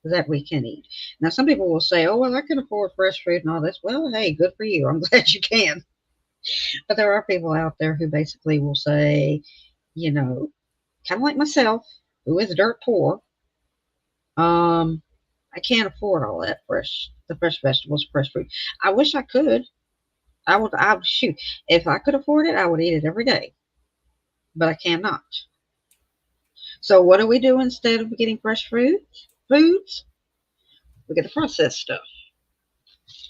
that we can eat. Now, some people will say, oh, well, I can afford fresh food and all this. Well, hey, good for you. I'm glad you can. But there are people out there who basically will say, you know, kind of like myself, who is dirt poor, um, I can't afford all that the fresh vegetables, fresh fruit. I wish I could. I would shoot. If I could afford it, I would eat it every day, but I cannot. So what do we do instead of getting fresh foods? We get the processed stuff.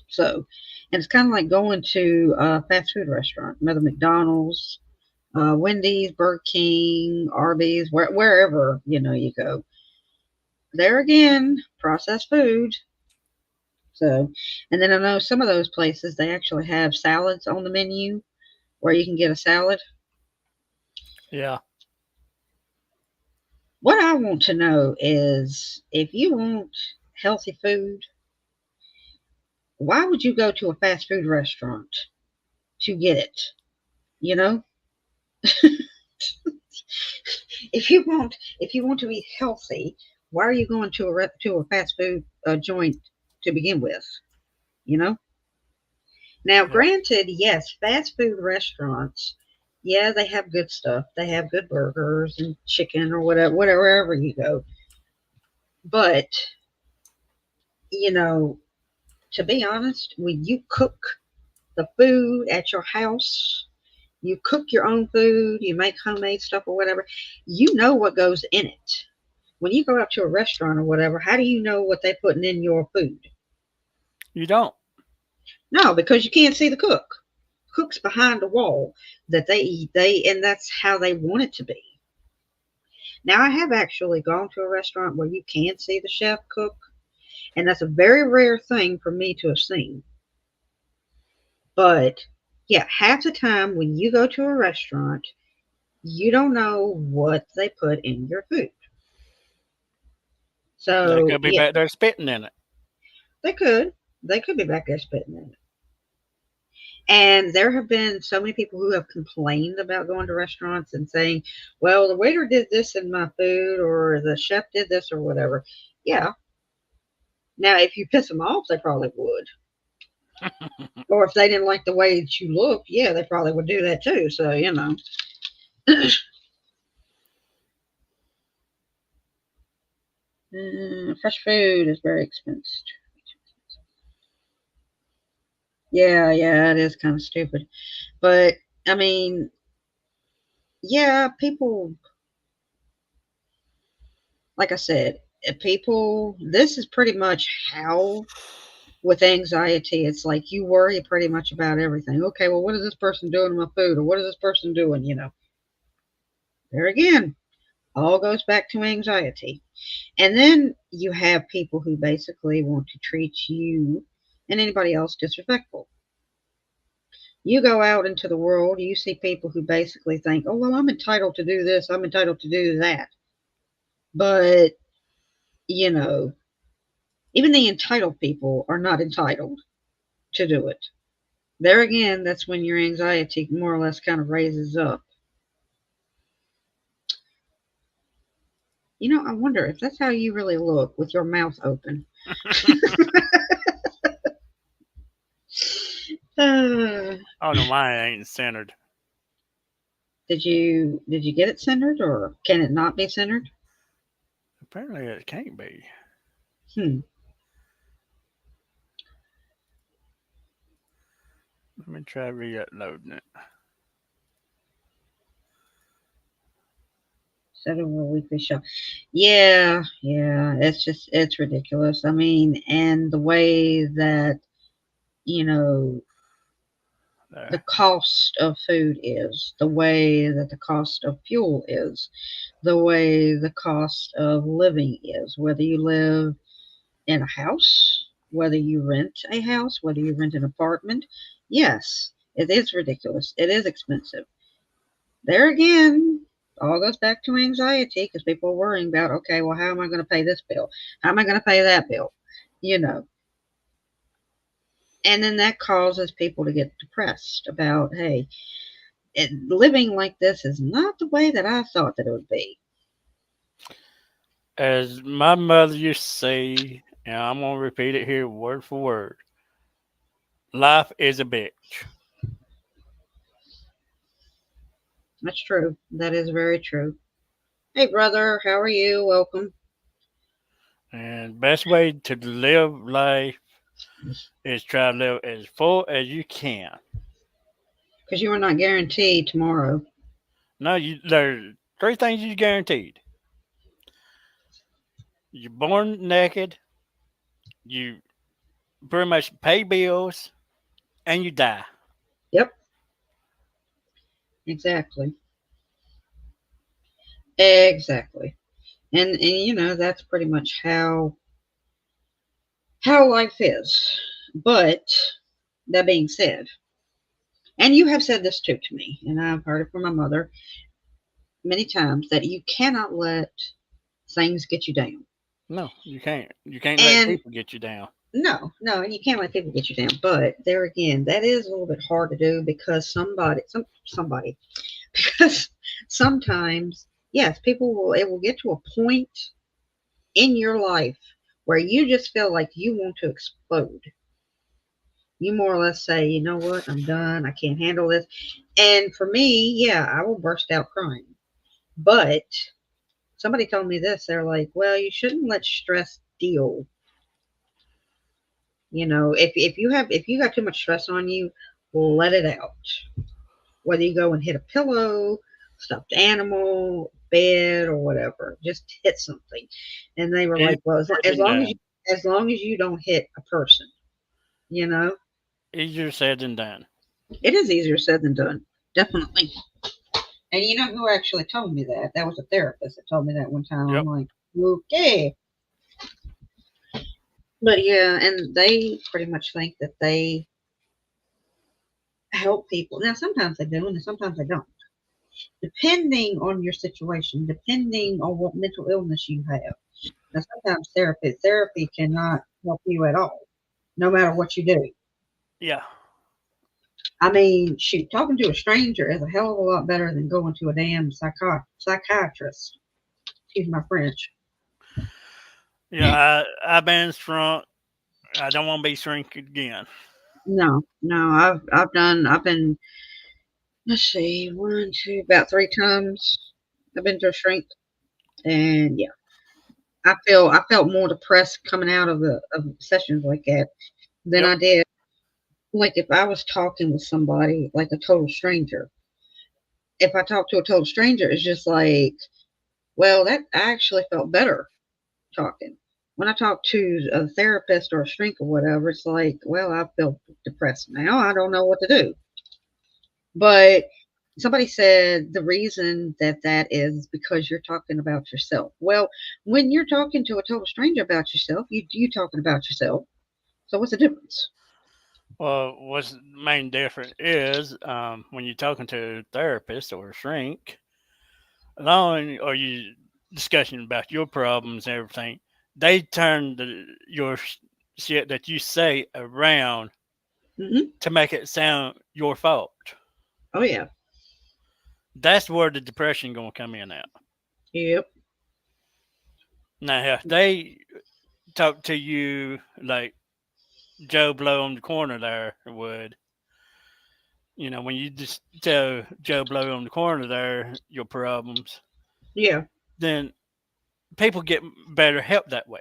So, and it's kind of like going to a fast food restaurant, whether McDonald's, Wendy's, Burger King, Arby's, wherever you go. There again, processed food. So, and then I know some of those places they actually have salads on the menu where you can get a salad. Yeah. What I want to know is if you want healthy food, why would you go to a fast food restaurant to get it? You know, if you want to eat healthy, why are you going to a fast food joint to begin with? You know. Now, Yep. granted, yes, fast food restaurants, yeah, they have good stuff. They have good burgers and chicken or whatever, wherever you go. But you know, to be honest, when you cook the food at your house, you cook your own food, you make homemade stuff or whatever, you know what goes in it. When you go out to a restaurant or whatever, how do you know what they're putting in your food? You don't. No, because you can't see the cook. Cook's behind a wall that and that's how they want it to be. Now I have actually gone to a restaurant where you can see the chef cook, and that's a very rare thing for me to have seen. But yeah, half the time when you go to a restaurant, you don't know what they put in your food. They So could be yeah, back there spitting in it. they could. They could be back there spitting in it. And there have been so many people who have complained about going to restaurants and saying, well, the waiter did this in my food or the chef did this or whatever. Yeah. Now, if you piss them off, they probably would. Or if they didn't like the way that you looked, yeah, they probably would do that too. So, fresh food is very expensive. Yeah, yeah, it is kind of stupid. But, I mean, yeah, people, like I said, this is pretty much how with anxiety, it's like you worry pretty much about everything. Okay, well, what is this person doing to my food? Or what is this person doing? There again, all goes back to anxiety. And then you have people who basically want to treat you and anybody else disrespectful. You go out into the world, you see people who basically think, oh, well, I'm entitled to do this, I'm entitled to do that. But, you know, even the entitled people are not entitled to do it. There again, that's when your anxiety more or less kind of raises up. I wonder if that's how you really look with your mouth open. Uh, Oh no, mine ain't centered. did you get it centered or can it not be centered? Apparently it can't be. Hmm. Let me try re-uploading it. Instead of a weekly show. Yeah, yeah. It's ridiculous. I mean, and the way that, you know, the There. cost of food is, the way that the cost of fuel is, the way the cost of living is, whether you live in a house, whether you rent a house, whether you rent an apartment. Yes, it is ridiculous. It is expensive. There again, all goes back to anxiety because people are worrying about, okay, well, how am I going to pay this bill? How am I going to pay that bill? You know, and then that causes people to get depressed about, hey, living like this is not the way that I thought that it would be. As my mother used to say, and I'm gonna repeat it here word for word. Life is a bitch. That's true. That is very true. Hey, brother, how are you? Welcome. And best way to live life is try to live as full as you can. Because you are not guaranteed tomorrow. No, there's three things you guaranteed. You're born naked, you pretty much pay bills, and you die. Yep, exactly. Exactly. And that's pretty much how life is. But that being said, and you have said this too to me, and I've heard it from my mother many times, that you cannot let things get you down. No, you can't. You can't let And people get you down. no, no, and you can't let people get you down. But there again, that is a little bit hard to do because somebody because sometimes, yes, people will it will get to a point in your life where you just feel like you want to explode. You more or less say, you know what, I'm done. I can't handle this. And for me, yeah, I will burst out crying. But somebody told me this. They're like, well, you shouldn't let stress deal. If you got too much stress on you, let it out. Whether you go and hit a pillow, stuffed animal, bed, or whatever, just hit something. And they were like, well, Easier as than long as you done. as long as you don't hit a person, you know, Easier said than done. it is easier said than done. Definitely. And you know who actually told me that? That was a therapist that told me that one time. I'm Yep. like, okay. But yeah, and they pretty much think that they help people. Now, sometimes they do, and sometimes they don't. Depending on your situation, depending on what mental illness you have. Now, sometimes therapy cannot help you at all, no matter what you do. Yeah. I mean, shoot, talking to a stranger is a hell of a lot better than going to a damn psychiatrist. Excuse my French. Yeah. I've been shrunk. I don't want to be shrink again. No, no, I've been, let's see, one, two, about three times. I've been to a shrink, and yeah, I felt more depressed coming out of sessions like that than Yep. I did like if I was talking with somebody like a total stranger. If I talk to a total stranger, it's just like, well, that I actually felt better talking. When I talk to a therapist or a shrink or whatever, it's like, well, I feel depressed now. I don't know what to do. But somebody said the reason that is because you're talking about yourself. Well, when you're talking to a total stranger about yourself, you talking about yourself. So what's the difference? Well, what's the main difference is when you're talking to a therapist or a shrink, along or you discussing about your problems and everything, they turn your shit that you say around Hmm. to make it sound your fault. Oh yeah. That's where the depression gonna come in at. Yep. Now, if they talk to you like Joe Blow on the corner there would, when you just tell Joe Blow on the corner there your problems, Yeah. then people get better help that way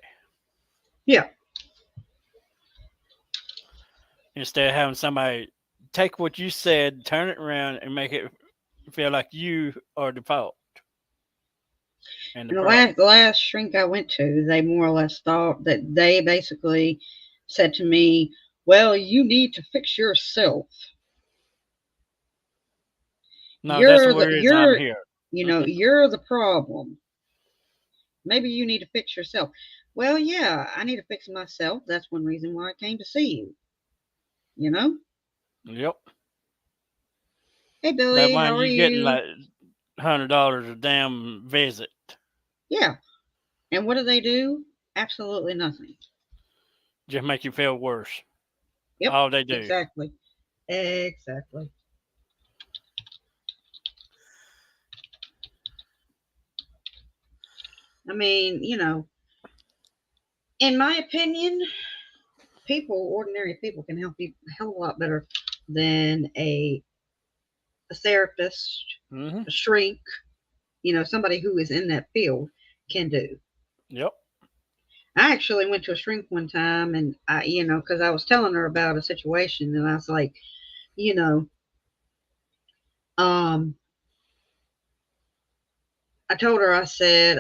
Yeah. instead of having somebody take what you said, turn it around, and make it feel like you are the fault. and the And problem. the last shrink I went to, they more or less thought that they basically said to me, "Well, you need to fix yourself. No, that's the words I'm You're here. you're the problem. Maybe you need to fix yourself." Well, yeah, I need to fix myself. That's one reason why I came to see you. You know? Yep. Hey, That Billy, one how are you getting you? like $100 a damn visit. Yeah. And what do they do? Absolutely nothing. Just make you feel worse. Yep, All they do. exactly. Exactly. I mean, in my opinion, ordinary people, can help you a hell of a lot better than a therapist, Hmm. a shrink, somebody who is in that field can do. Yep. I actually went to a shrink one time and because I was telling her about a situation and I was like, you know, um, I told her, I said,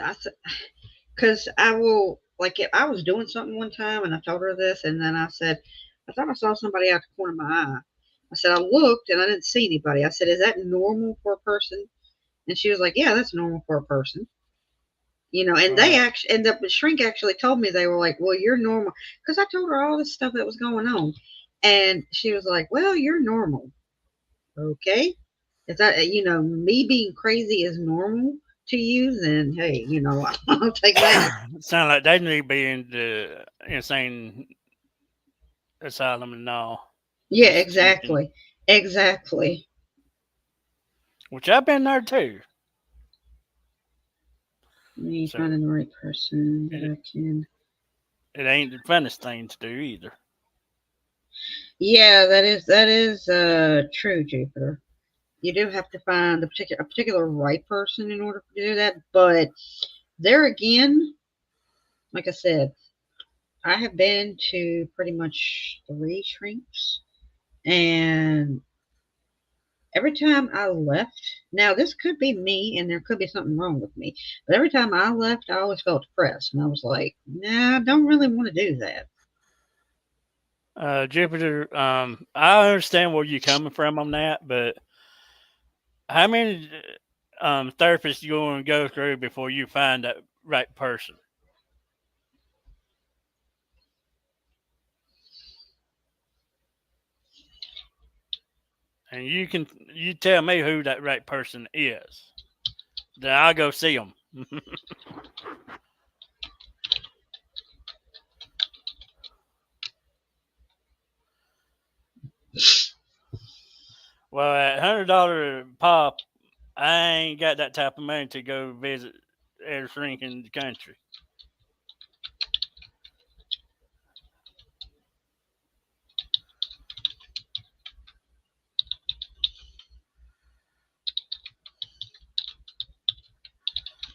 because I will, like, if I was doing something one time and I told her this, and then I said, I thought I saw somebody out the corner of my eye. I said, I looked and I didn't see anybody. I said, is that normal for a person? And she was like, yeah, that's normal for a person. And they Uh, actually, and the shrink actually told me, they were like, well, you're normal. Because I told her all this stuff that was going on. And she was like, well, you're normal. Okay. If that, me being crazy is normal to you, then hey, I'll take that. sound like they need to be in the insane asylum and all Yeah, institution, exactly. Exactly. which I've been there too. Me So finding the right person that it, I can. it ain't the funnest thing to do either. Yeah, that is true, Jupiter. You do have to find a particular right person in order to do that. But there again, like I said, I have been to pretty much three shrinks, and every time I left, now this could be me and there could be something wrong with me, but every time I left, I always felt depressed. And I was like, nah, I don't really want to do that. Jupiter, I understand where you're coming from on that, but how many therapists you going to go through before you find that right person? And you tell me who that right person is. Then I'll go see them. Well, at $100 pop, I ain't got that type of money to go visit every shrink in the country.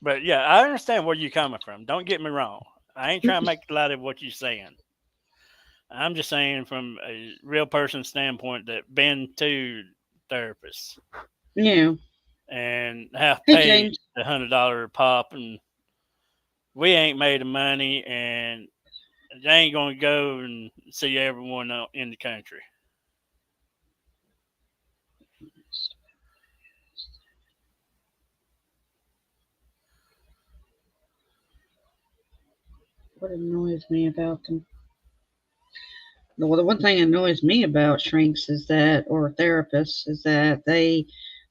But yeah, I understand where you're coming from. Don't get me wrong. I ain't trying to make light of what you're saying. I'm just saying from a real person standpoint that been to therapists Yeah. and have Hey, paid James. the $100 pop, and we ain't made the money, and they ain't gonna go and see everyone in the country. What annoys me about them? Well, the one thing that annoys me about shrinks is that, or therapists, is that they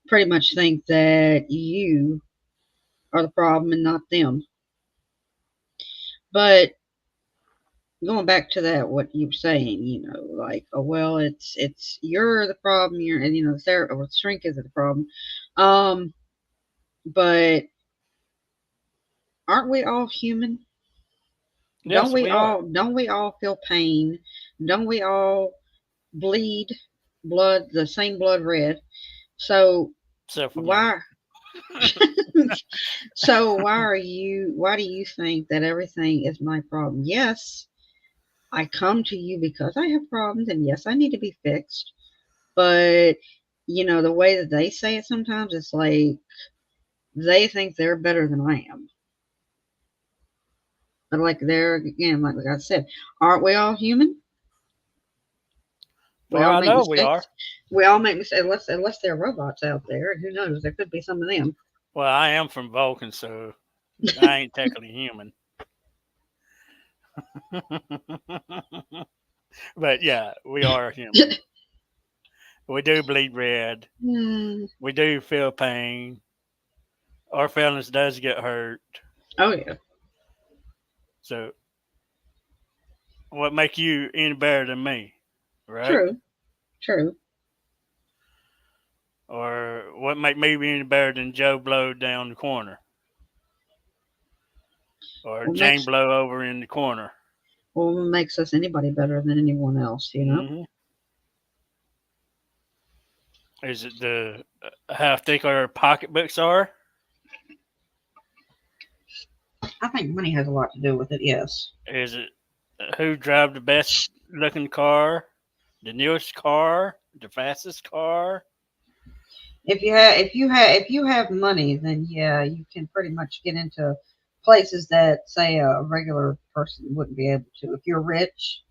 pretty much think that you are the problem and not them. But going back to that, what you were saying, like, oh well, it's you're the problem, you're, and the therapist or shrink is the problem. Um, but aren't we all human? Yes, we are. Don't we all feel pain? Don't we all bleed blood, the same blood red? So Except for me. why why do you think that everything is my problem? Yes, I come to you because I have problems and yes, I need to be fixed. But the way that they say it sometimes, it's like they think they're better than I am. But like there again, like I said, aren't we all human? We Well, all I make know we are. mistakes. We all make mistakes, unless there are robots out there. Who knows? There could be some of them. Well, I am from Vulcan, so I ain't technically human. But yeah, we are human. We do bleed red. Hmm. We do feel pain. Our feelings does get hurt. Oh yeah, So what make you any better than me, right? true, true. Or what make me any better than Joe Blow down the corner, or What Jane makes Blow over in the corner? what makes us anybody better than anyone else? You know. Hmm. Is it the how thick our pocketbooks are? I think money has a lot to do with it. Yes. Is it who drive the best looking car, the newest car, the fastest car? If you have money, then yeah, you can pretty much get into places that say a regular person wouldn't be able to. If you're rich,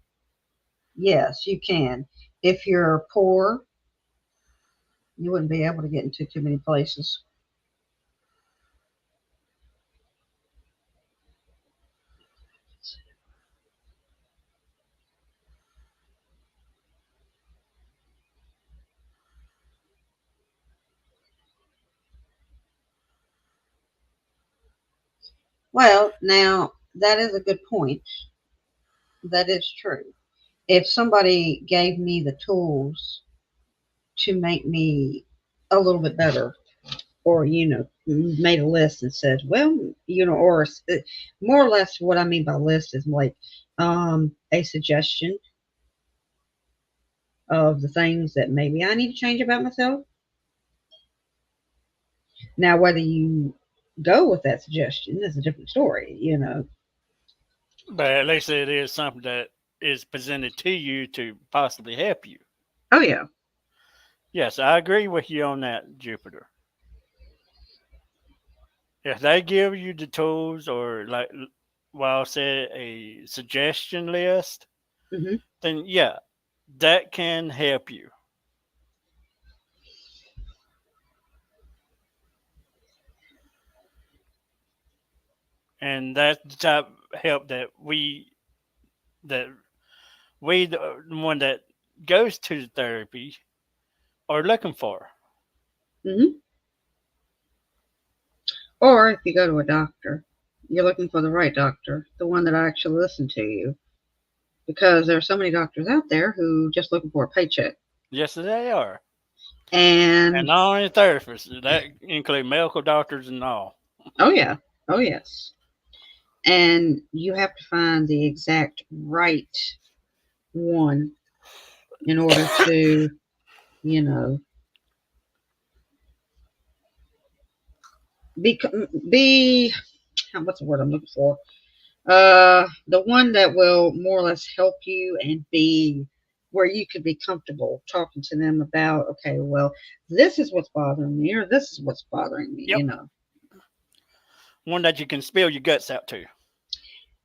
yes, you can. If you're poor, you wouldn't be able to get into too many places. Well, now that is a good point. That is true. If somebody gave me the tools to make me a little bit better, or made a list and said, well, or more or less what I mean by list is like a suggestion of the things that maybe I need to change about myself. Now, whether you go with that suggestion is a different story. But at least it is something that is presented to you to possibly help you. Oh yeah. Yes, I agree with you on that, Jupiter. If they give you the tools or like well said a suggestion list, Hmm. then yeah, that can help you. And that's the type of help that we the one that goes to the therapy are looking for. Hmm. Or if you go to a doctor, you're looking for the right doctor, the one that actually listens to you, because there are so many doctors out there who just looking for a paycheck. Yes, they are. And And not only therapists, that include medical doctors and all. oh yeah, oh yes, and you have to find the exact right one in order to, you know, be be what's the word I'm looking for? The one that will more or less help you and be where you could be comfortable talking to them about, okay, well, this is what's bothering me, or this is what's bothering me, Yep. One that you can spill your guts out to.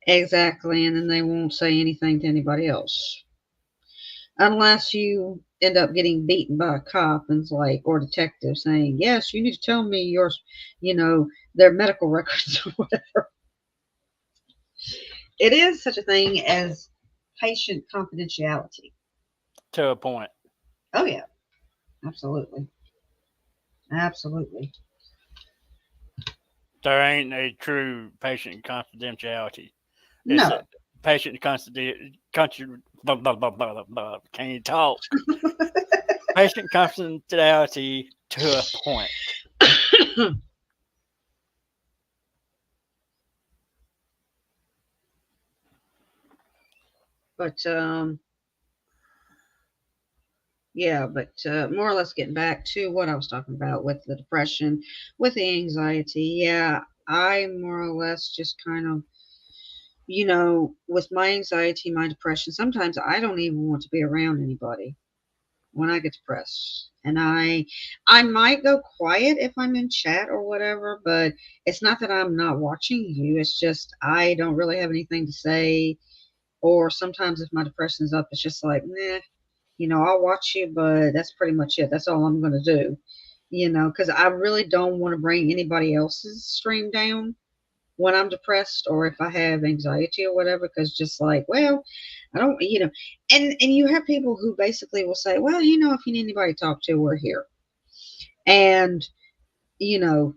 Exactly, and then they won't say anything to anybody else. Unless you end up getting beaten by a cop and it's like, or detective saying, yes, you need to tell me your, their medical records or whatever. It is such a thing as patient confidentiality. To a point. Oh, yeah, absolutely. Absolutely. There ain't a true patient confidentiality. It's a No. patient country blah, blah, blah, blah, blah, can you talk? Patient confidentiality to a point. But yeah, but more or less getting back to what I was talking about with the depression, with the anxiety. Yeah, I more or less just kind of, with my anxiety, my depression, sometimes I don't even want to be around anybody. when I get depressed. And I might go quiet if I'm in chat or whatever, but it's not that I'm not watching you. It's just I don't really have anything to say. Or sometimes if my depression's up, it's just like, nah, I'll watch you, but that's pretty much it. That's all I'm going to do, because I really don't want to bring anybody else's stream down when I'm depressed or if I have anxiety or whatever, because just like, well, I don't, and you have people who basically will say, well, if you need anybody to talk to, we're here. And, you know,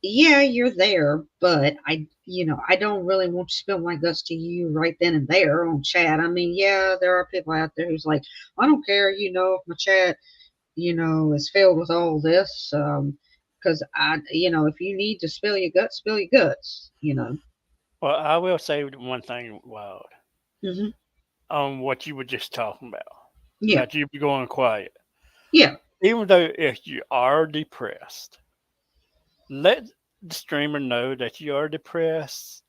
yeah, you're there, but I don't really want to spill my guts to you right then and there on chat. I mean, yeah, there are people out there who's like, I don't care, if my chat, is filled with all this. Because if you need to spill your guts, spill your guts. Well, I will say one thing, Wild, Hmm. on what you were just talking Yeah, about you be going quiet. yeah, Even though if you are depressed, let the streamer know that you are depressed.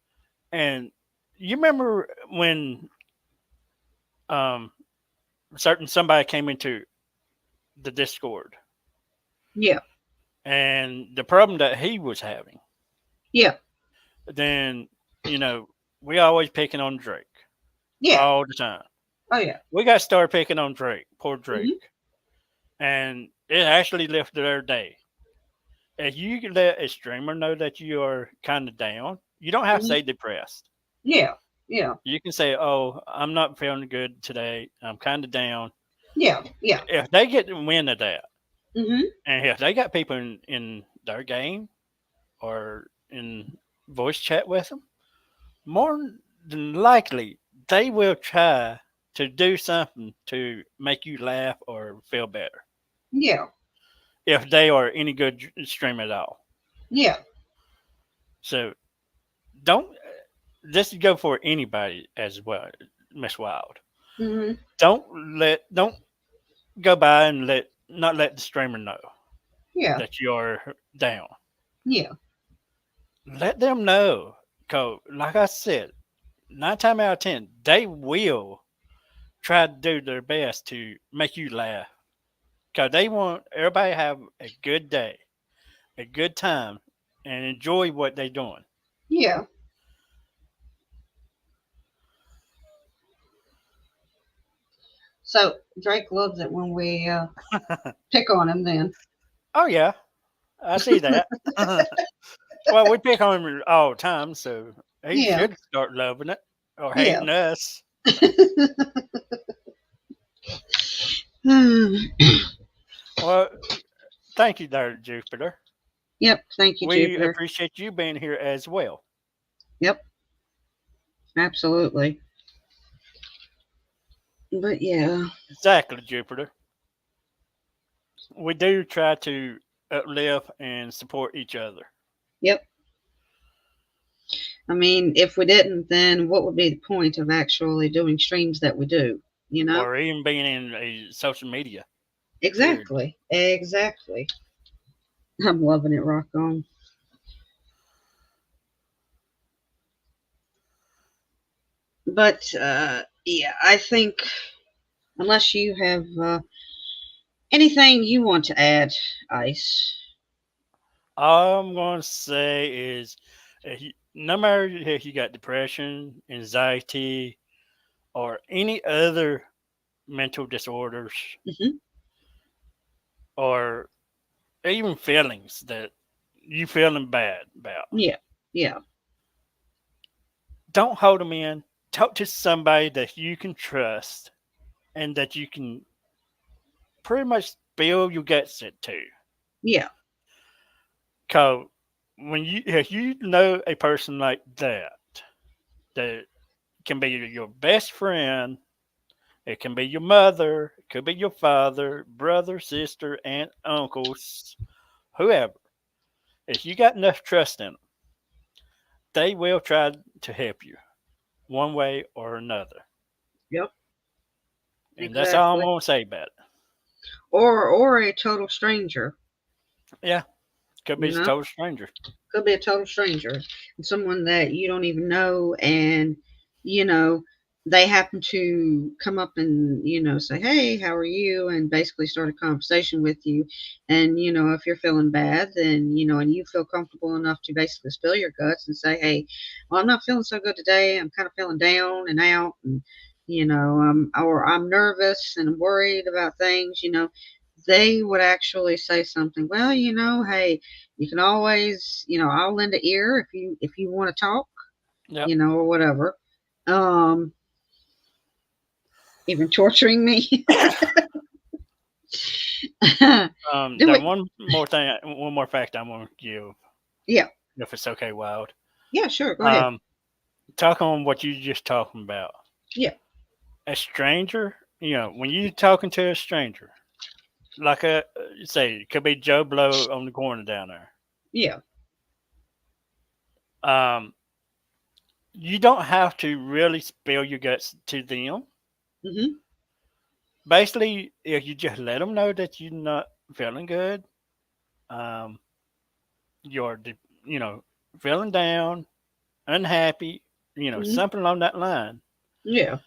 And you remember when um certain somebody came into the Discord yeah, and the problem that he was having, yeah, then you know we always picking on Drake yeah. all the time. Oh yeah. We got started picking on Drake, poor Hmm. Drake, and it actually lifted their day. If you can let a streamer know that you are kind of down, you don't have to Hmm. say depressed. Yeah, yeah, You can say, "Oh, I'm not feeling good today. I'm kind of down." yeah, yeah. If they get the wind of that, Hmm. and if they got people in their game or in voice chat with them, more than likely they will try to do something to make you laugh or feel better Yeah, if they are any good stream at all. yeah. So don't this go for anybody as well, Miss Wild. Hmm. Don't go by and not let the streamer know Yeah, that you're down. yeah, Let them know. Cause like I said, 9 times out of 10, they will try to do their best to make you laugh. Cause they want everybody to have a good day, a good time, and enjoy what they're doing. yeah. So Drake loves it when we pick on him. Then. Oh yeah, I see that. Well, we pick on him all the time, so he Yeah, should start loving it or yeah. hating us. Well, thank you there, Jupiter. Yep. Thank you, We Jupiter. appreciate you being here as well. Yep. Absolutely. But yeah. Exactly, Jupiter. We do try to uplift and support each other, Yep. I mean, if we didn't, then what would be the point of actually doing streams that we do? You know? or even being in a social media. Period. Exactly. Exactly. I'm loving it. Rock on. But yeah, I think unless you have anything you want to add, Ice. All I'm going to say is, no matter if you got depression, anxiety, or any other mental disorders, Hmm. or even feelings that you feeling bad about, Yeah. Yeah. don't hold them in. Talk to somebody that you can trust and that you can pretty much spill your guts to. Yeah. Cause if you know a person like that, that can be your best friend, it can be your mother, it could be your father, brother, sister, aunt, uncles, whoever. If you got enough trust in them, they will try to help you one way or another. Yep. And that's all I'm Exactly. gonna say about it. Or a total stranger. Yeah, could be You a know, total stranger. could be a total stranger, and someone that you don't even know, and you know, they happen to come up and say, hey, how are you, and basically start a conversation with you. And if you're feeling bad, then and you feel comfortable enough to basically spill your guts and say, hey, well, I'm not feeling so good today, I'm kind of feeling down and out, and or I'm nervous and I'm worried about things, they would actually say something, well, hey, you can always, I'll lend an ear if you want to talk, Yep. or whatever. um Even torturing me. Do There's it. one more fact I'm gonna give, Yeah. if it's okay, Wild. Yeah, sure. Go ahead. Um, talk on what you just talking about. Yeah. A stranger, when you talking to a stranger, like say it could be Joe Blow on the corner down there. Yeah. Um, you don't have to really spill your guts to them. Mhm. Basically, if you just let them know that you're not feeling good, um, you're feeling down, unhappy, Mhm. something along that line, Yeah.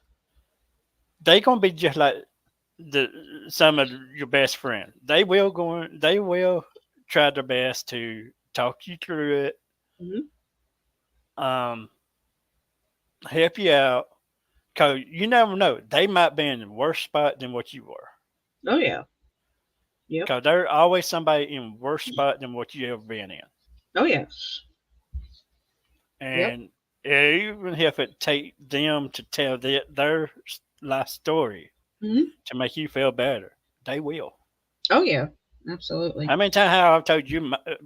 they gonna be just like the some of your best friends. They will try their best to talk you through it, Mhm. um, help you out. Cause you never know, they might be in a worse spot than what you were. Oh yeah. Yep. Cause there's always somebody in a worse spot than what you ever been in. Oh yeah. Yep. And even if it take them to tell their life story Mhm. to make you feel better, they will. Oh yeah. Absolutely. How many times have I told you a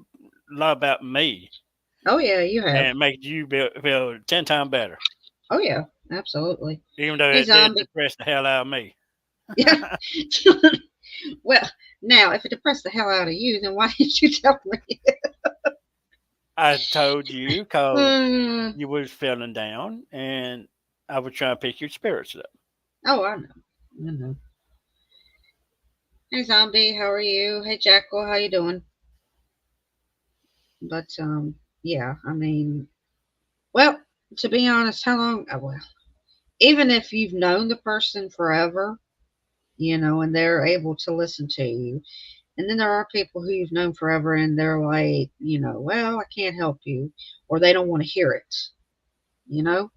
lot about me Oh yeah, you have. and make you feel 10 times better, Oh yeah. Absolutely. even though Hey it did zombie. depress the hell out of me? Yeah. Well, now if it depressed the hell out of you, then why didn't you tell me? I told you because Hmm. you was feeling down, and I was trying to pick your spirits up. Oh, I know. I know. Hey zombie, how are you? Hey Jackal, how you doing? But yeah, I mean, well, to be honest, how long? Well, even if you've known the person forever, and they're able to listen to you, and then there are people who you've known forever, and they're like, well, I can't help you, or they don't want to hear it, you know.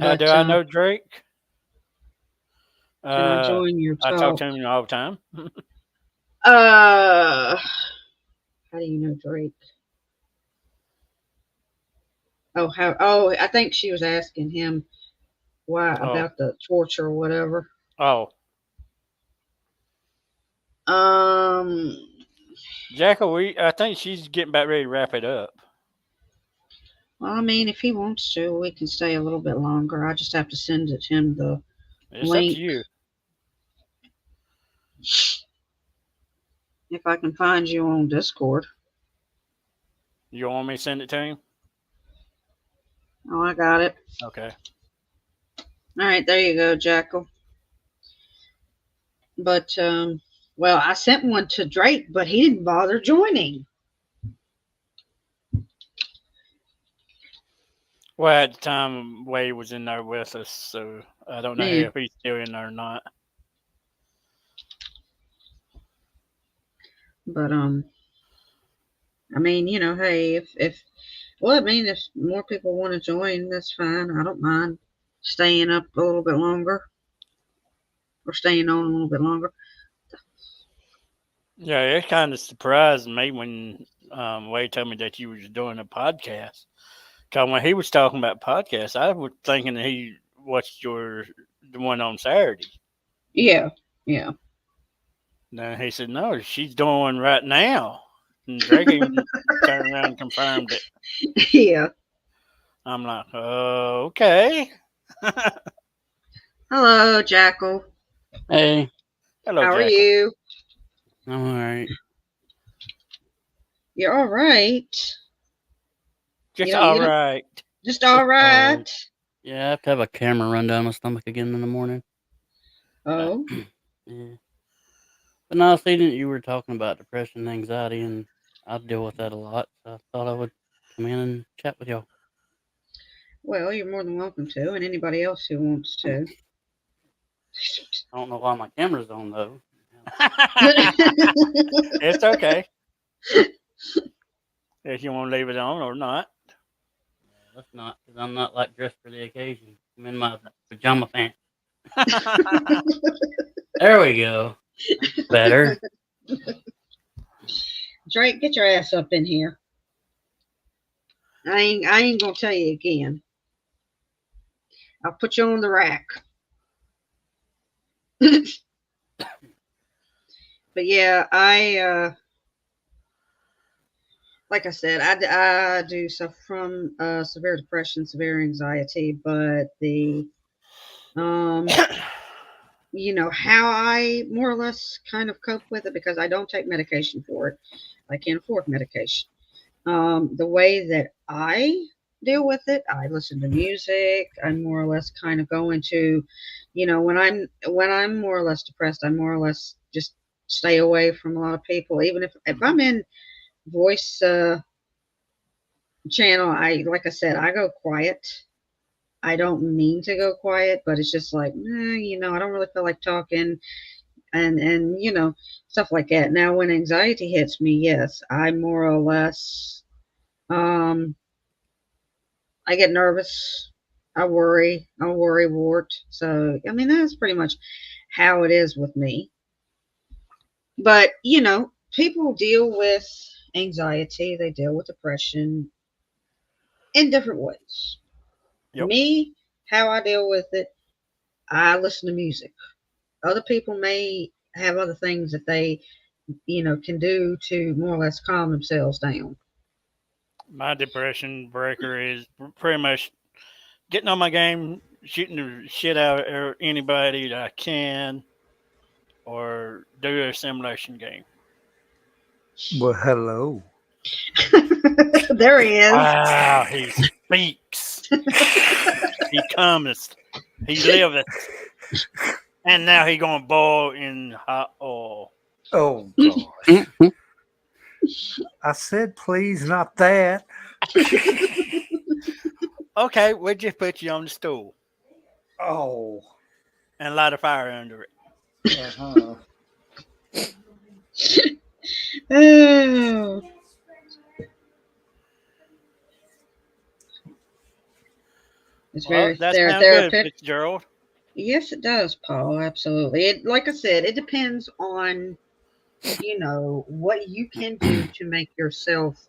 How do But I know Drake? can I Uh, join your I talk talk? to him all the time. Uh, how do you know Drake? Oh, how? Oh, I think she was asking him why Oh, about the torture or whatever. oh, Um, Jackal, I think she's getting about ready to wrap it up. well, I mean, if he wants to, we can stay a little bit longer. I just have to send him the It's up to link you. if I can find you on Discord. You want me to send it to him? Oh, I got it. Okay. All right, there you go, Jackal. But well, I sent one to Drake, but he didn't bother joining. Well, at the time, Wade was in there with us, so I don't know Yeah, if he's still in there or not. but I mean, hey, if well, I mean, if more people want to join, that's fine. I don't mind staying up a little bit longer or staying on a little bit longer. Yeah, it kind of surprised me when Wade told me that you was doing a podcast. Cause when he was talking about podcasts, I was thinking that he watched the one on Saturday. Yeah, yeah, Then he said, "No, she's doing one right now." And Drake even turned around and confirmed it. yeah. I'm like, "Oh, okay." Hello, Jackal. Hey, Hello, How are Jackal. you? I'm alright. You're all right. You Just don't. all You don't. right. Just all right. Oh, yeah, I have to have a camera run down my stomach again in the morning. Uh, Oh, Yeah. But no, see, you were talking about depression and anxiety, and I deal with that a lot. So I thought I would come in and chat with y'all. Well, you're more than welcome to, and anybody else who wants to. I don't know why my camera's on though. It's okay if you want to leave it on or not. Let's not, because I'm not like dressed for the occasion. I'm in my pajama pants. There we go. Better. Drake, get your ass up in here. I ain't gonna tell you again. I'll put you on the rack. But yeah, like I said, I do suffer from severe depression, severe anxiety, but the how I more or less kind of cope with it, because I don't take medication for it. I can't afford medication. The way that I deal with it, I listen to music. I more or less kind of go into, when I'm more or less depressed, I more or less just stay away from a lot of people. Even if I'm in voice channel, like I said, I go quiet. I don't mean to go quiet, but it's just like, I don't really feel like talking, and stuff like that. Now, when anxiety hits me, yes, I more or less, I get nervous. I worry wart. So, I mean, that's pretty much how it is with me. But, people deal with anxiety, they deal with depression in different ways. Yep. Me, how I deal with it, I listen to music. Other people may have other things that they, can do to more or less calm themselves down. My depression breaker is pretty much getting on my game, shooting the shit out of anybody that I can, or do a simulation game. Well, hello. There he is. Wow, he speaks. He cometh. He liveth. And now he gonna boil in hot oil. Oh, gosh. I said, please, not that. Okay, we'll just put you on the stool Oh. and light a fire under it. Uh-huh. Oh. It's very That sounds good, therapeutic. Fitzgerald. Yes, it does, Paul. Absolutely. Like I said, it depends on, what you can do to make yourself,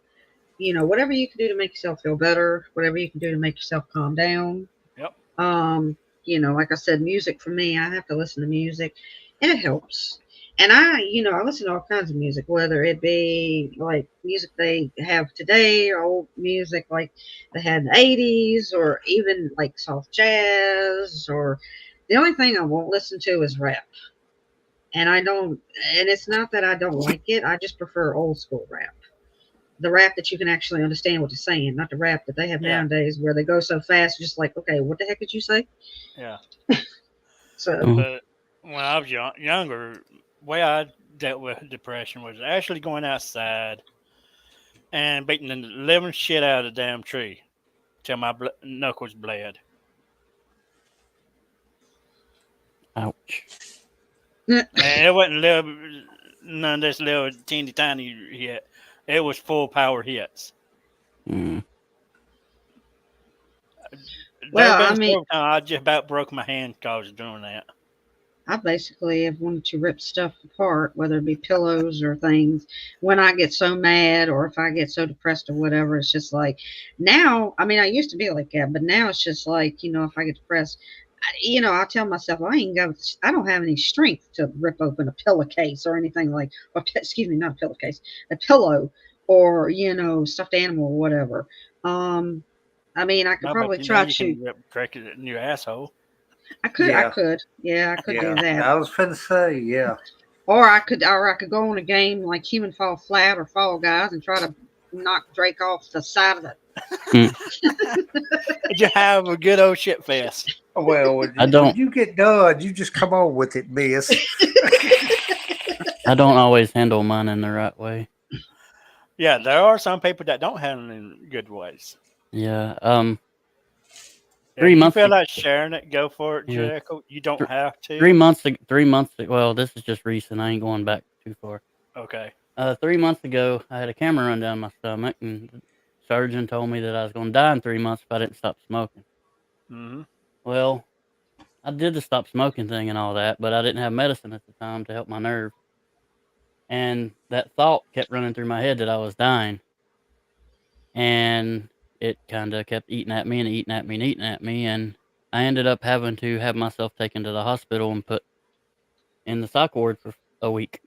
whatever you can do to make yourself feel better, whatever you can do to make yourself calm down. Yep. Like I said, music for me, I have to listen to music, and it helps. And I listen to all kinds of music, whether it be like music they have today, or old music like they had in the 80s, or even like soft jazz, or the only thing I won't listen to is rap. And it's not that I don't like it, I just prefer old school rap. The rap that you can actually understand what they're saying, not the rap that they have nowadays where they go so fast, just like, okay, what the heck did you say? Yeah. So, But when I was younger, the way I dealt with depression was actually going outside and beating the living shit out of the damn tree till my knuckles bled. Ouch. And it wasn't none of this little teeny tiny hit. It was full power hits. Mm. Well, I just about broke my hand because of doing that. I basically have wanted to rip stuff apart, whether it be pillows or things, when I get so mad or if I get so depressed or whatever. It's just like now, I used to be like that, but now it's just like, if I get depressed, I tell myself, I don't have any strength to rip open a pillowcase or anything excuse me, not a pillowcase, a pillow, or, stuffed animal or whatever. I could probably try to crack it in your asshole. I could. Yeah. I could do that. I was finna say, yeah. Or I could go on a game like Human Fall Flat or Fall Guys and try to knock Drake off the side of the. You have a good old shit fest. Well, when you get done, you just come on with it, miss. I don't always handle mine in the right way. Yeah, there are some people that don't handle it in good ways. Yeah. If 3 you months feel ago, like sharing it, go for it, Yeah. Jekyll. You don't Thr- have to. 3 months, 3 months. Well, this is just recent. I ain't going back too far. Okay. 3 months ago, I had a camera run down my stomach, and the surgeon told me that I was going to die in 3 months if I didn't stop smoking. Mm-hmm. Well, I did the stop smoking thing and all that, but I didn't have medicine at the time to help my nerve. And that thought kept running through my head that I was dying. And it kind of kept eating at me and eating at me and eating at me. And I ended up having to have myself taken to the hospital and put in the psych ward for a week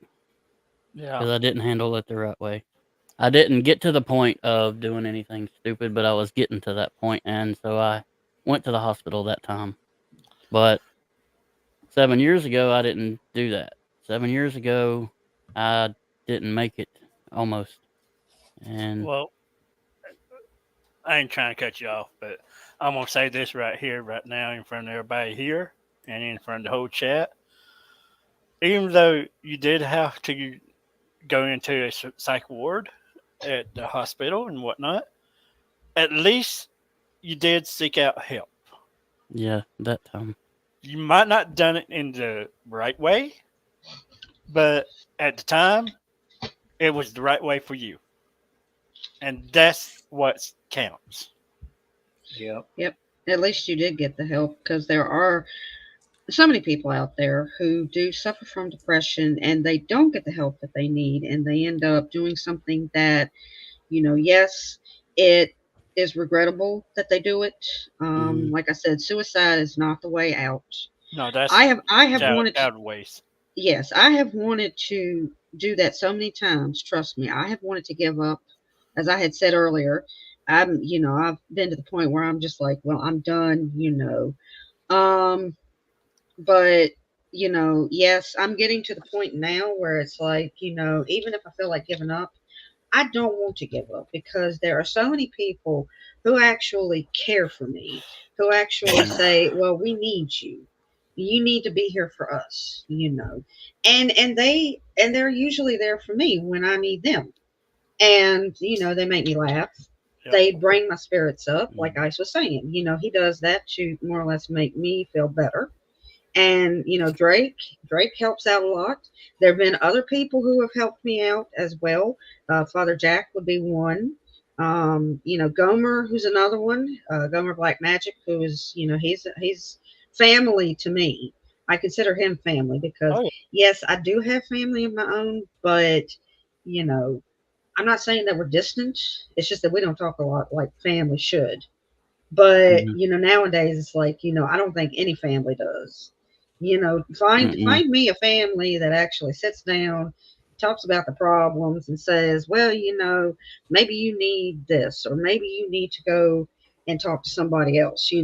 Yeah. because I didn't handle it the right way. I didn't get to the point of doing anything stupid, but I was getting to that point, and so I went to the hospital that time. But 7 years ago, I didn't do that. 7 years ago, I didn't make it almost. And Well, I ain't trying to cut you off, but I'm gonna say this right here, right now, in front of everybody here, and in front of the whole chat. Even though you did have to go into a psych ward at the hospital and whatnot, at least you did seek out help. yeah, that time. You might not done it in the right way, but at the time, it was the right way for you, and that's what counts. Yep. At least you did get the help, because there are so many people out there who do suffer from depression and they don't get the help that they need, and they end up doing something that, yes, it is regrettable that they do it. Mhm. Like I said, suicide is not the way out. No, that's I have child, wanted to, child waste. yes, I have wanted to do that so many times. Trust me, I have wanted to give up. As I had said earlier, I've been to the point where I'm just like, well, I'm done. Um, but yes, I'm getting to the point now where it's like, even if I feel like giving up, I don't want to give up, because there are so many people who actually care for me, who actually Mhm. say, well, we need you. You need to be here for us. And they're usually there for me when I need them. And they make me laugh. Yep. They bring my spirits up, like Mhm. Ice was saying. He does that to more or less make me feel better. And Drake helps out a lot. There have been other people who have helped me out as well. Father Jack would be one. Gomer, who's another one. Gomer Black Magic, who is, he's family to me. I consider him family, because Oh yeah. yes, I do have family of my own, but you know I'm not saying that we're distant. It's just that we don't talk a lot like family should. But Mhm. nowadays it's like, I don't think any family does. Mm-mm. Find me a family that actually sits down, talks about the problems, and says, well, maybe you need this, or maybe you need to go and talk to somebody else. Yeah.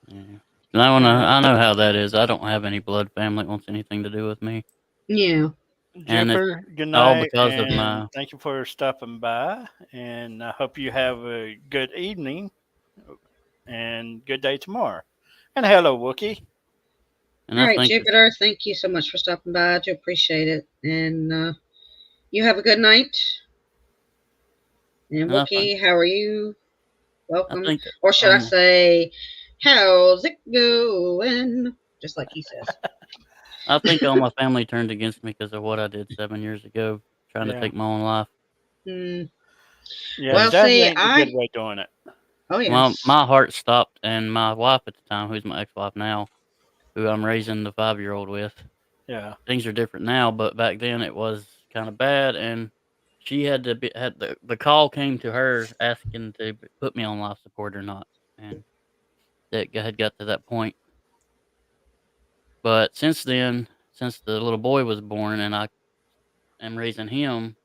And I know how that is. I don't have any blood family that wants anything to do with me, Yeah. and it's Jennifer, good all night, because of and my. thank you for stopping by. And I hope you have a good evening and good day tomorrow. And hello, Wookie. And All I right, think Jupiter, thank you so much for stopping by. I do appreciate it. And you have a good night. And and I think Wookie, how are you? I Welcome. think Or should I um say, how's it going? Just like he says. I think all my family turned against me because of what I did 7 years ago, trying to Yeah. take my own life. Hmm. Yeah, Well, that see, ain't the good way of doing it. oh, My yes. my heart stopped, and my wife at the time, who's my ex-wife now, who I'm raising the 5-year-old with. Yeah. Things are different now, but back then it was kind of bad, and she had the call came to her asking to put me on life support or not, and that had got to that point. But since then, since the little boy was born and I am raising him,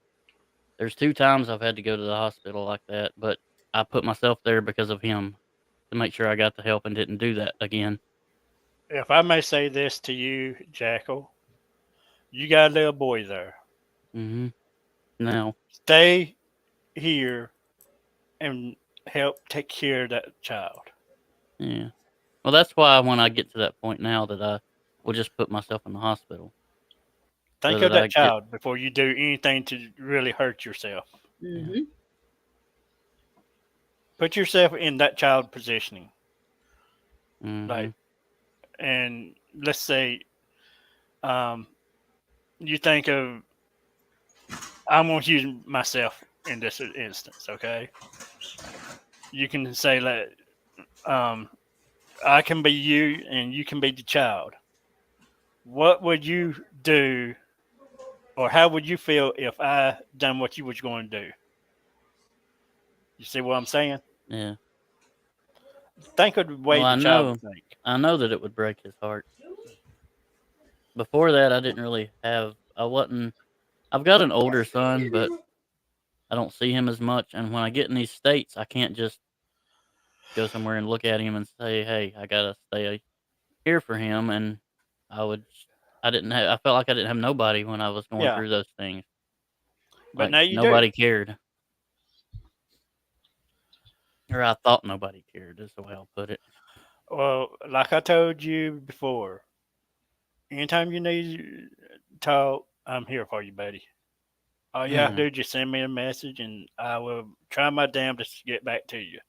there's 2 times I've had to go to the hospital like that, but I put myself there because of him to make sure I got the help and didn't do that again. If I may say this to you, Jackal, you got a little boy there. Mhm. Now, Stay here and help take care of that child. yeah. Well, that's why when I get to that point now that I will just put myself in the hospital so Think of that I that get. child before you do anything to really hurt yourself. Yeah. Hmm. Put yourself in that child positioning. Like, Mhm. and let's say you think of, I'm going to use myself in this instance, okay? You can say that um, I can be you and you can be the child. What would you do, or how would you feel if I done what you was going to do? You see what I'm saying? Yeah. Think of the Well, way the child would think. I know that it would break his heart. Before that, I didn't really have. I wasn't. I've got an older son, but I don't see him as much. And when I get in these states, I can't just go somewhere and look at him and say, "Hey, I gotta stay here for him." And I would. I didn't have. I felt like I didn't have nobody when I was going Yeah, through those things. but Like now you do. nobody cared, or I thought nobody cared. Is the way I'll put it. Well, like I told you before, anytime you need talk, I'm here for you, buddy. All you have to Mm, do is just send me a message, and I will try my damnedest to get back to you.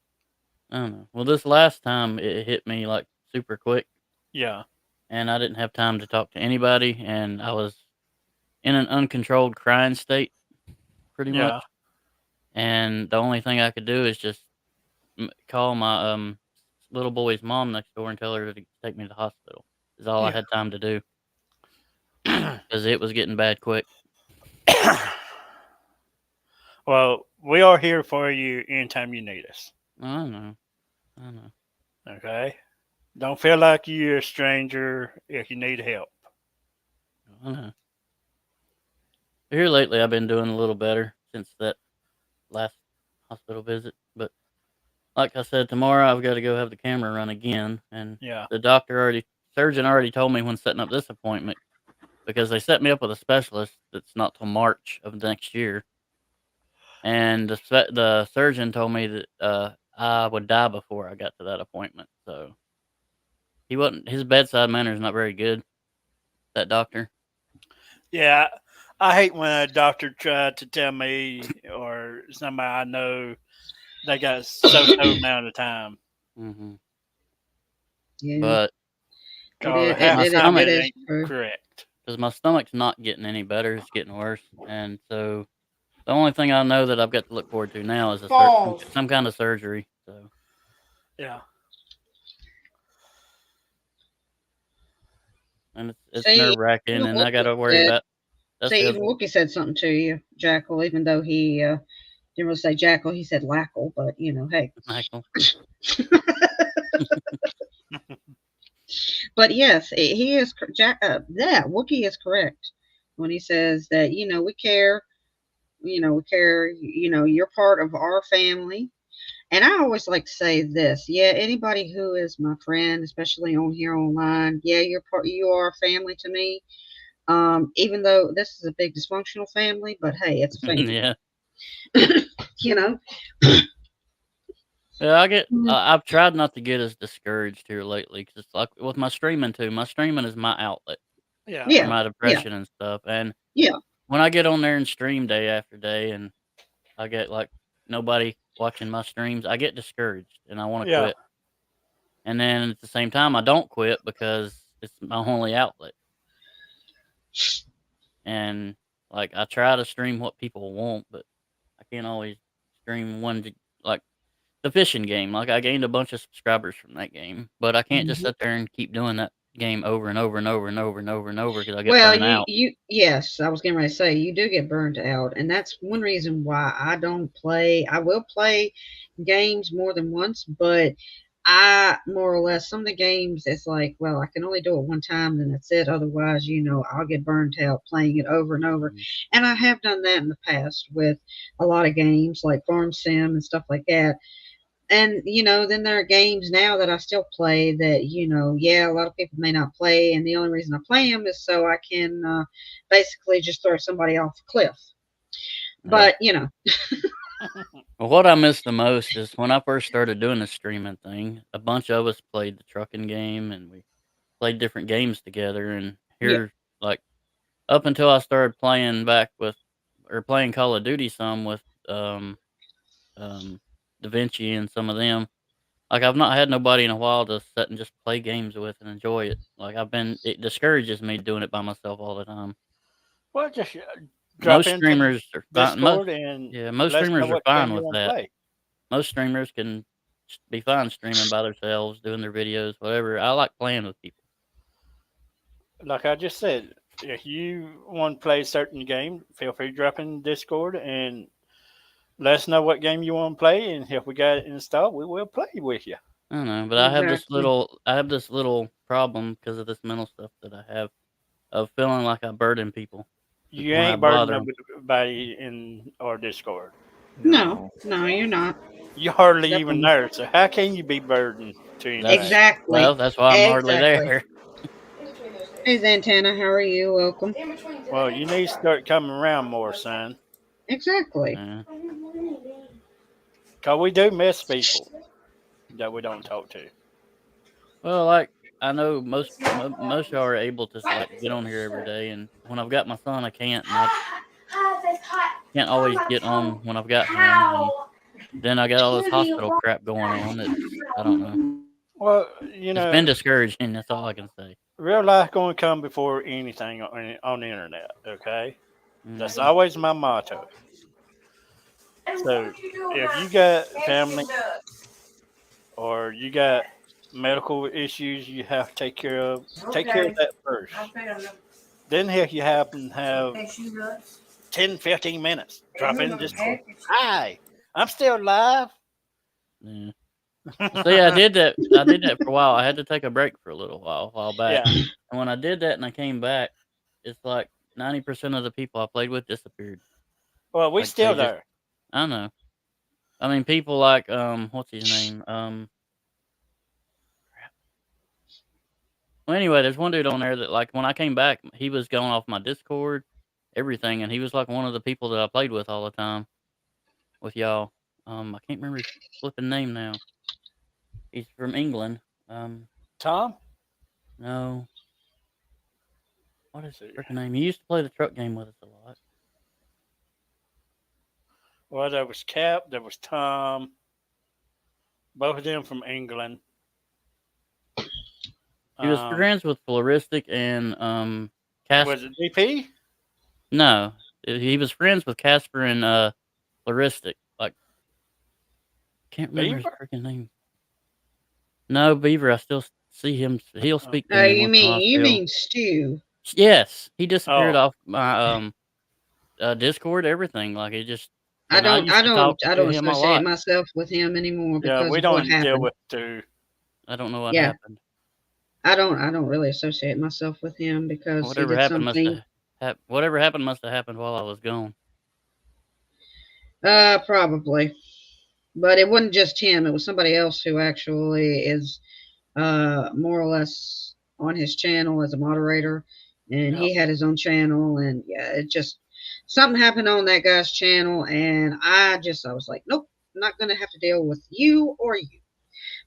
I don't know. Well, this last time it hit me like super quick, Yeah, and I didn't have time to talk to anybody, and I was in an uncontrolled crying state, pretty yeah, much. And the only thing I could do is just call my little boy's mom next door and tell her to take me to the hospital. Is all I yeah. had time to do because it was getting bad quick. Well, we are here for you anytime you need us. I know, I know. Okay? Don't feel like you're a stranger if you need help. I know. Here lately, I've been doing a little better since that last hospital visit. But like I said, tomorrow I've got to go have the camera run again, and Yeah, the surgeon already told me when setting up this appointment because they set me up with a specialist that's not till March of next year, and the surgeon told me that I would die before I got to that appointment. So he wasn't. His bedside manner is not very good. That doctor. yeah. I hate when a doctor tried to tell me or somebody I know they got so amount of time. Hmm. Yeah, But it Cause is. half my the It, time it stomach, it is ain't true. correct. because my stomach's not getting any better, it's getting worse. And so the only thing I know that I've got to look forward to now is Falls. some kind of surgery. So, Yeah. and it's See, nerve wracking, even and I got Wookie to worry said. about that's See, the even other Wookie said something to you, Jackal. Even though he didn't really say Jackal, he said Lackle. But hey. Michael. But yes, he is. Yeah, Wookie is correct when he says that we care. We care. You're part of our family. And I always like to say this. Yeah, anybody who is my friend, especially on here online, yeah, you are family to me. Even though this is a big dysfunctional family, but hey, it's a family. Yeah. You know. Yeah, I get. Mhm. I've tried not to get as discouraged here lately because, like with my streaming too, my streaming is my outlet Yeah. for Yeah, my yeah, depression and stuff. And yeah. when I get on there and stream day after day, and I get like nobody watching my streams, I get discouraged and I want to Yeah. quit. And then at the same time, I don't quit because it's my only outlet. And like I try to stream what people want, but I can't always stream like the fishing game. Like I gained a bunch of subscribers from that game, but I can't just Mhm. sit there and keep doing that game over and over and over and over and over and over because I get Well, burnt out. yes, I was getting ready to say you do get burned out, and that's one reason why I don't play. I will play games more than once, but I more or less some of the games it's like, well, I can only do it one time, then that's it. Otherwise, I'll get burnt out playing it over and over. Mhm. And I have done that in the past with a lot of games like Farm Sim and stuff like that. And then there are games now that I still play that yeah, a lot of people may not play, and the only reason I play them is so I can basically just throw somebody off a cliff. Yeah. But Well, what I miss the most is when I first started doing the streaming thing. A bunch of us played the trucking game, and we played different games together. And yeah, here, like up until I started playing back with or playing Call of Duty some with um Da Vinci and some of them. Like I've not had nobody in a while to sit and just play games with and enjoy it. Like it discourages me doing it by myself all the time. Well, just drop Most into streamers are fine. Discord and Most let us know streamers are what game fine you with want to that. play. Most streamers can be fine streaming by themselves, doing their videos, whatever. I like playing with people. Like I just said, if you want to play a certain game, feel free to drop in Discord and let us know what game you want to play, and if we got it installed, we will play with you. I don't know, but I have Exactly. this little problem because of this mental stuff that I have of feeling like I burden people. You when I ain't burdening bother 'em. nobody in our Discord. No, you're not. You hardly even Definitely. there, so how can you be burdened to anybody? Exactly. Well, that's why I'm hardly Exactly. there. Hey, Zantana, how are you? Welcome. Well, you need to start coming around more, son. Exactly. Yeah. Because we do miss people that we don't talk to. Well, like I know most y'all are able to like get on here every day, and when I've got my son, I can't. And I can't always get on when I've got him. And then I got all this hospital crap going on. I don't know. Well, It's been discouraging. That's all I can say. real life going to come before anything on the internet, okay? That's Mhm. always my motto. So if you got family or you got medical issues you have to take care of that first. Then if you happen to have 10, 15 minutes, drop in Discord. Hi, I'm still live. Yeah. See, I did that. I did that for a while. I had to take a break for a while back. Yeah. And when I did that and I came back, it's like 90% of the people I played with disappeared. Well, we Like, still they just- there. I know. I mean, people like what's his name? Well, anyway, there's one dude on there that like when I came back, he was going off my Discord, everything, and he was like one of the people that I played with all the time with y'all. I can't remember his flipping name now. He's from England. Tom? No. What is his freaking name? He used to play the truck game with us a lot. Well, there was Cap, there was Tom. Both of them from England. He was friends with Floristic and Casper. Was it DP? No, he was friends with Casper and Floristic. Like, can't remember his freaking name. No, Beaver. I still see him. He'll speak to Oh, me. you once in a while mean still. Stu? Yes, he disappeared Oh. off my Discord. Everything like it just. I and don't used to talk to him a associate lot. myself with him anymore Yeah, because we of what don't deal happened. with Stu. I don't know what Yeah. happened. I don't really associate myself with him because Whatever he did happened something. whatever happened must have happened while I was gone. Probably, but it wasn't just him. It was somebody else who actually is more or less on his channel as a moderator, and he had his own channel, and yeah, it just something happened on that guy's channel, and I was like, nope, I'm not gonna have to deal with you or you.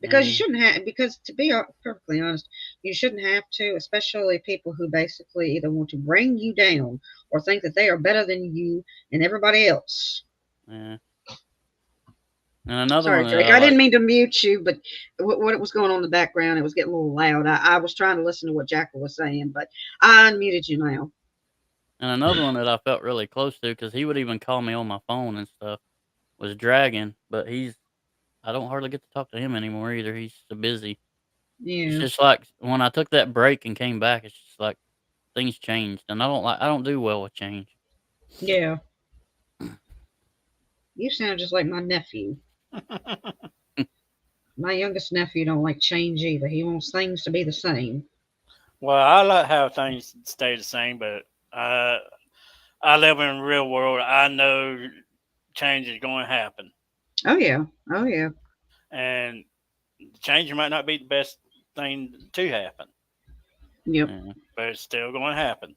Because you shouldn't have, because to be perfectly honest, you shouldn't have to, especially people who basically either want to bring you down or think that they are better than you and everybody else. Yeah. And another Sorry, one. Drake. I didn't mean to mute you, but what was going on in the background, it was getting a little loud. I was trying to listen to what Jackal was saying, but I unmuted you now. And another one that I felt really close to, because he would even call me on my phone and stuff, was Dragon. But I don't hardly get to talk to him anymore either. He's so busy. Yeah. It's just like when I took that break and came back, it's just like things changed, and I don't do well with change. Yeah. You sound just like my nephew. My youngest nephew don't like change either. He wants things to be the same. Well, I like how things stay the same, but I live in the real world. I know change is going to happen. Oh yeah. Oh yeah. And change might not be the best thing to happen. Yep. Yeah. But it's still going to happen.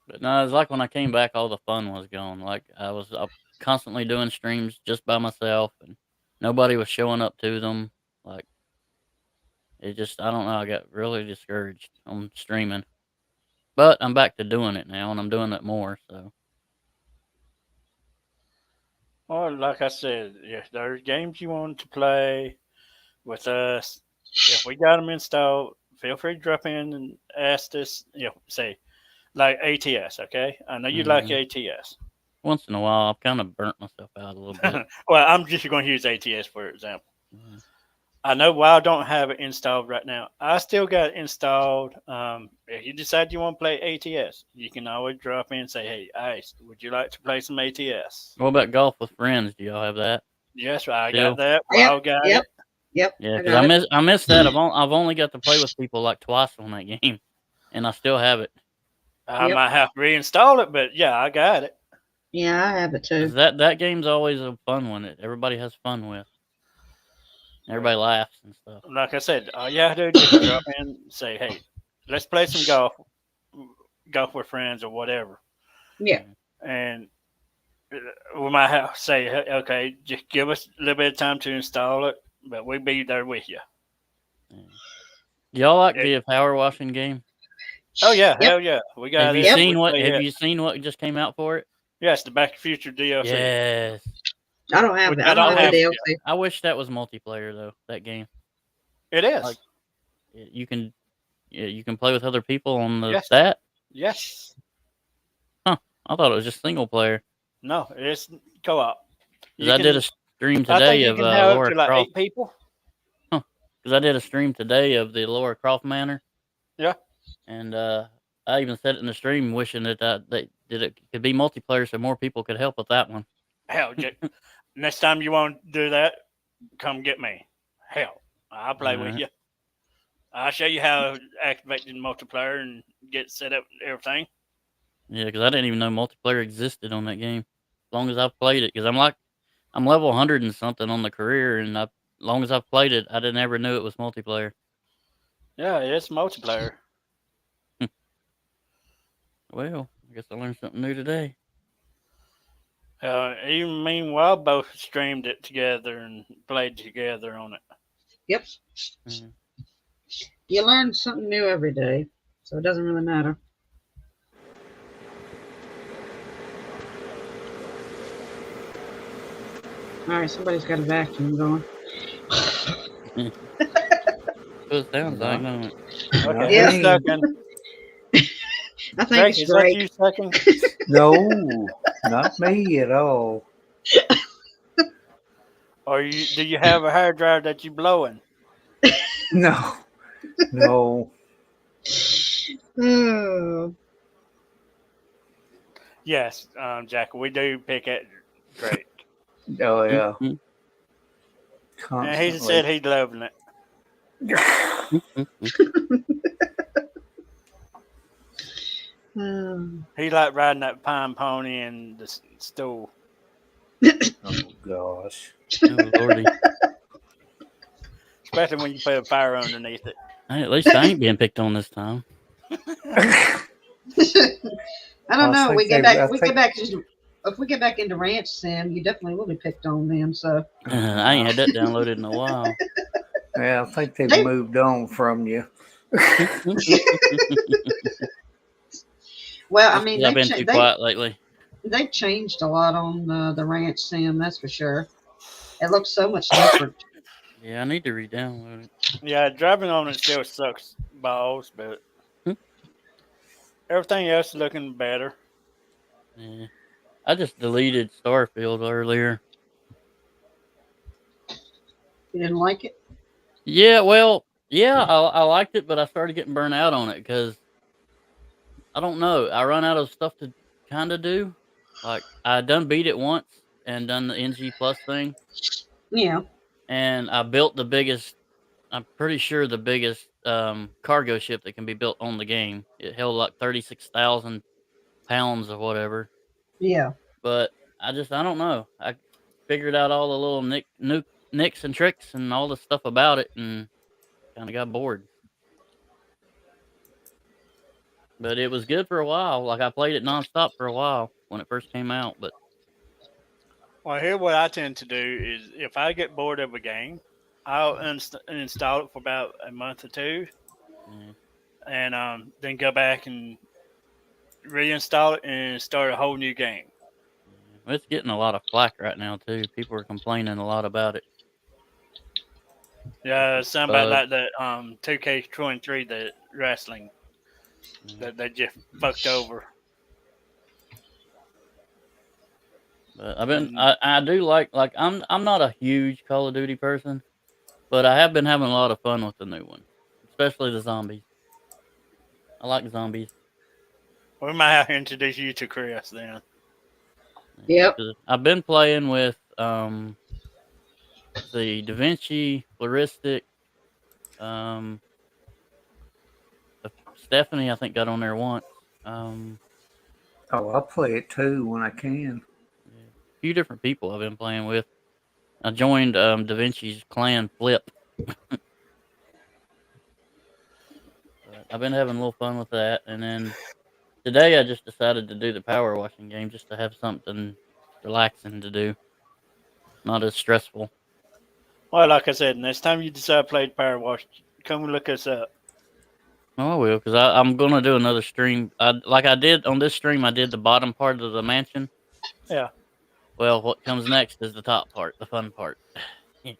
But no, it's like when I came back, all the fun was gone. Like I was constantly doing streams just by myself, and nobody was showing up to them. Like it just, I don't know. I got really discouraged on streaming, but I'm back to doing it now, and I'm doing it more. So Well, like I said, if there's games you want to play with us, if we got them installed, feel free to drop in and ask us. Say like ATS. Okay, I know you like Mhm. ATS. Once in a while, I've kind of burnt myself out a little bit. Well, I'm just going to use ATS for example. Mhm. I know WoW don't have it installed right now. I still got it installed. If you decide you want to play ATS, you can always drop in and say, "Hey, Ice, would you like to play some ATS?" What about golf with friends? Do y'all have that Yes, I got still? that. Yep, WoW got yep, it. yep. Yeah, I because got it. I miss that. I've only got to play with people like twice on that game, and I still have it. I Yep. might have to reinstall it, but yeah, I got it. Yeah, I have it 'Cause too. that game's always a fun one that everybody has fun with. Everybody laughs and stuff. Like I said, all you have to do is just drop in and say, "Hey, let's play some golf with friends or whatever," Yeah. and we might have to say, "Hey, okay, just give us a little bit of time to install it, but we'll be there with you." Yeah. Y'all like It- the power washing game? oh yeah, Yep. hell yeah, we got Have you it. Yep. We play Have it. you seen what just came out for it? Yes, the Back to the Future DLC, Yes. I don't have which it. I I don't I don't have the have. wish DLC. I wish that was multiplayer though. That game, It is. like you can you can play with other people on the Yes, that. yes. Huh? I thought it was just single player. No, it's co-op. 'Cause You I did a can. stream I think today you of can have up Laura to like Croft. 8 people. Huh? Because I did a stream today of the Laura Croft Manor, Yeah. and I even said it in the stream, wishing that it could be multiplayer so more people could help with that one. Hell, next time you want to do that, come get me. Hell, I'll play with Alright. you. I'll show you how to activate the multiplayer and get set up and everything. Yeah, because I didn't even know multiplayer existed on that game. As long as I've played it, because I'm level 100 and something on the career, and as long as I've played it, I didn't ever knew it was multiplayer. Yeah, it's multiplayer. Well, I guess I learned something new today. Even meanwhile, both streamed it together and played together on it. Yep. Mhm. You learn something new every day, so it doesn't really matter. All right, somebody's got a vacuum going. So it sounds like, don't it? Okay, Yeah. who's second? I think Drake, it's is that Drake. you second? No, not me at all. Or do you have a hair dryer that you blowing? No, no. Oh, Yes, Jack, we do pick at Drake. Oh yeah, Mhm. And he said constantly. he's loving it. oh. He like riding that pine pony and the stool. Oh gosh. Oh, Lordy. Especially when you put a fire underneath it. Hey, at least I ain't being picked on this time. I don't know. think We get they- back. I We think- get back. If we get back into Ranch Sim, you definitely will be picked on then. So I ain't had that downloaded in a while. Yeah, I think they've They- moved on from you. well, I Just mean, 'cause I've been too quiet lately. they've changed a lot on the Ranch Sim. That's for sure. It looks so much different. Yeah, I need to re-download it. Yeah, driving on it still sucks balls, but Hmm. everything else is looking better. Yeah. I just deleted Starfield earlier. You didn't like it? Yeah, well, yeah, I liked it, but I started getting burnt out on it because I don't know. I run out of stuff to kind of do. Like I done beat it once and done the NG Plus thing, Yeah. and I built the biggest. I'm pretty sure the biggest cargo ship that can be built on the game. It held like 36,000 pounds or whatever. Yeah. But I don't know. I figured out all the little nicks and tricks and all the stuff about it, and kind of got bored. But it was good for a while. Like I played it nonstop for a while when it first came out. But Well, here what I tend to do is if I get bored of a game, I'll install it for about a month or two, yeah, and then go back and reinstall it and start a whole new game. It's getting a lot of flack right now too. People are complaining a lot about it. Yeah, somebody Bug. like that 2K23, the wrestling that they just fucked over. But I've been And I do like I'm not a huge Call of Duty person, but I have been having a lot of fun with the new one, especially the zombies. I like zombies. we might have to introduce you to Chris then. Yep. 'Cause I've been playing with the Da Vinci, Floristic, um, Stephanie. I think got on there once. Oh, I'll play it too when I can. Yeah, a few different people I've been playing with. I joined Da Vinci's clan Flip. But I've been having a little fun with that, and then today I just decided to do the power washing game just to have something relaxing to do, not as stressful. Well, like I said, next time you decide to play Power Wash, come and look us up. Oh, I will, because I'm gonna do another stream. Like I did on this stream, I did the bottom part of the mansion. Yeah. Well, what comes next is the top part, the fun part. The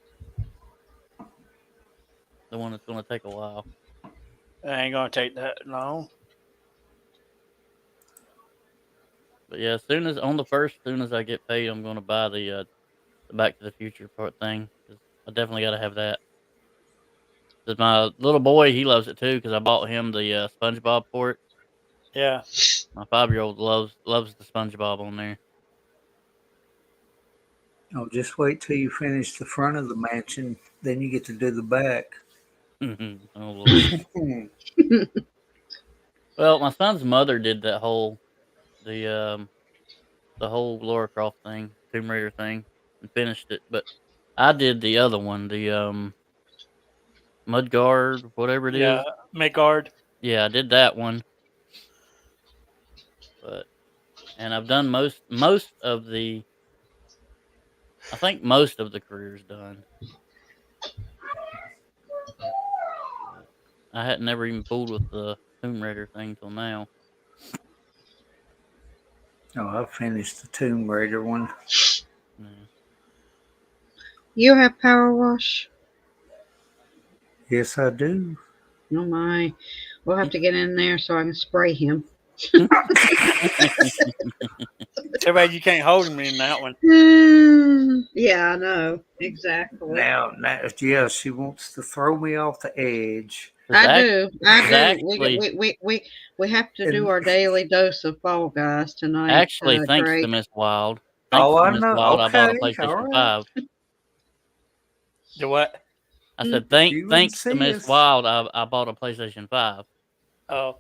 one that's gonna take a while. It ain't gonna take that long. But yeah, as soon as I get paid, I'm gonna buy the Back to the Future part thing. 'Cause I definitely gotta have that. Cause my little boy, he loves it too. Because I bought him the SpongeBob port. Yeah. My 5-year-old loves the SpongeBob on there. Oh, just wait till you finish the front of the mansion, then you get to do the back. Oh Lord. Well, my son's mother did that whole the Lara Croft thing, Tomb Raider thing, and finished it. But I did the other one, the Mudguard, whatever it is. Yeah. Midgard. Yeah, I did that one. And I've done most of the. I think most of the career's done. I had never even fooled with the Tomb Raider thing till now. Oh, I finished the Tomb Raider one. Yeah. You have power wash? Yes, I do. Oh my. We'll have to get in there so I can spray him. Too bad you can't hold him in that one. Yeah, I know. Exactly. Now, yeah, she wants to throw me off the edge. I do. Actually, We have to do our daily dose of Fall Guys tonight. Actually, thanks Greg. to Miss Wild. Oh, I Miss know. Wild, I bought a Okay, PlayStation all right. 5. The what? I said, You thanks to Miss insist. Wild, I bought a PlayStation 5. Oh.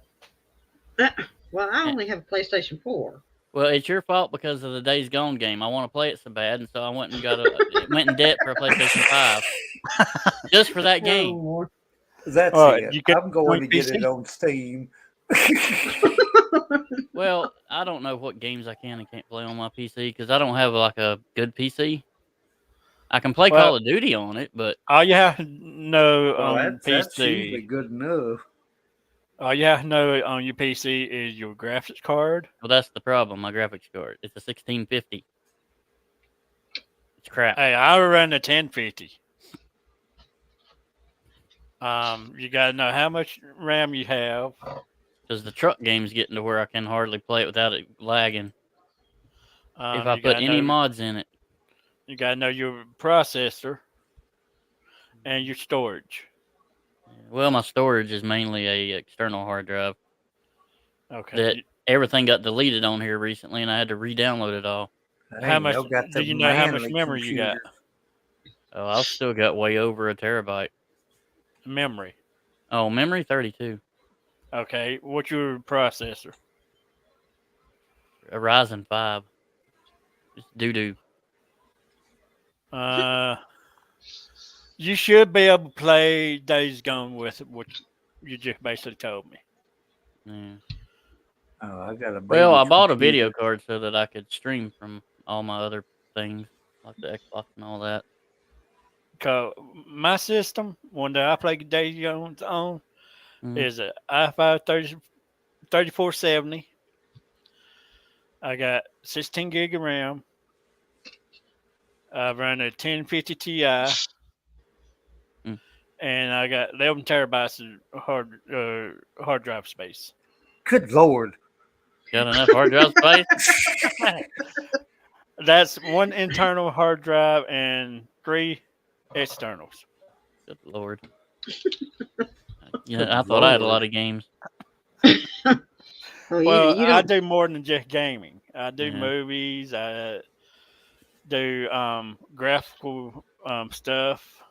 Well, I only have a PlayStation 4. Well, it's your fault because of the Days Gone game. I want to play it so bad, and so I went and went in debt for a PlayStation 5 just for that game. Oh, That's You it. get I'm going to on get PC? it on Steam. Well, I don't know what games I can and can't play on my PC because I don't have like a good PC. I can play Call of Duty on it, but all you have to know Well, on that's usually PC, good enough. all you have to know on your PC is your graphics card. well, that's the problem. My graphics card, it's a 1650. It's crap. Hey, I run a 1050. You gotta know how much RAM you have. Because the truck game's getting to where I can hardly play it without it lagging. If I You put gotta any know- mods in it. You gotta know your processor and your storage. Well, my storage is mainly a external hard drive. Okay. That everything got deleted on here recently, and I had to re-download it all. How much y'all got do the you know how much manly memory you got? computer. Oh, I've still got way over a terabyte. Memory. Oh, memory 32. Okay. What's your processor? A Ryzen 5. Just doo-doo. You should be able to play Days Gone with it, which you just basically told me. Yeah. Oh, I got a Well, I baby bought a computer. video card so that I could stream from all my other things, like the Xbox and all that. Cause my system, one that I play Days Gone on, Mhm. is a i5 3470. I got 16 gig of RAM, I run a 1050 Ti, Mm. and I got 11 terabytes of hard drive space. Good Lord. Got enough hard drive space? That's one internal hard drive and 3 externals. Good Lord. Yeah, I thought I had a lot of games. Oh, Well, you I don't. do more than just gaming. I do Yeah. movies. I do graphical stuff.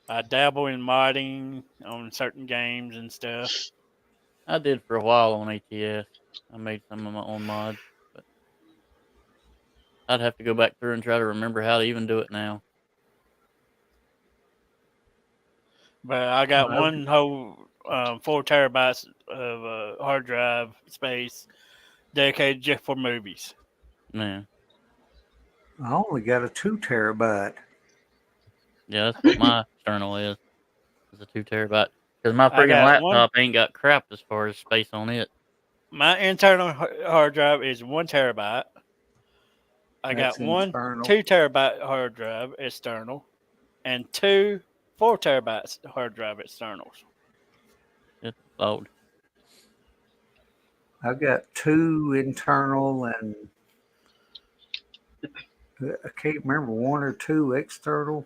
I dabble in modding on certain games and stuff. I did for a while on ATS. I made some of my own mods, but I'd have to go back through and try to remember how to even do it now. But I got Well, one whole 4 terabytes of hard drive space dedicated just for movies. Yeah. I only got a 2 terabyte. Yeah, that's what my external is a 2 terabyte. Because my I friggin' got laptop ain't got crap as far as space on it. My internal hard drive is 1 terabyte. I That's got one internal. 2 terabyte hard drive external and 2 4 terabytes hard drive externals. It's old. I got 2 internal and I can't remember 1 or 2 external.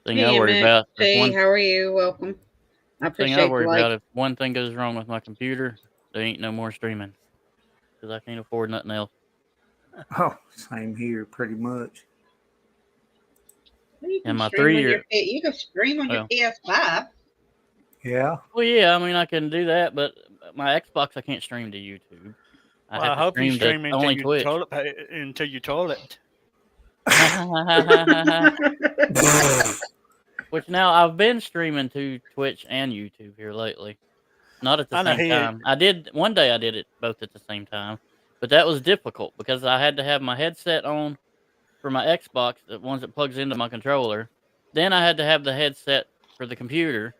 Thing Hey, I worry Emmett. about is Hey, one how are you? Welcome. I thing I appreciate worry the about like. if one thing goes wrong with my computer, there ain't no more streaming. Because I can't afford nothing else. Oh, same here, pretty much. Well, you And can my stream on your 3-year, you can stream on well, your PS5. Yeah. well, yeah, I mean, I can do that, but my Xbox, I can't stream to YouTube. I Well, have I to hope you stream to stream only Twitch. until you toilet. Which now I've been streaming to Twitch and YouTube here lately. Not at the I know same time. I did one day I did it both at the same time, but that was difficult because I had to have my headset on for my Xbox, the ones that plugs into my controller. Then I had to have the headset for the computer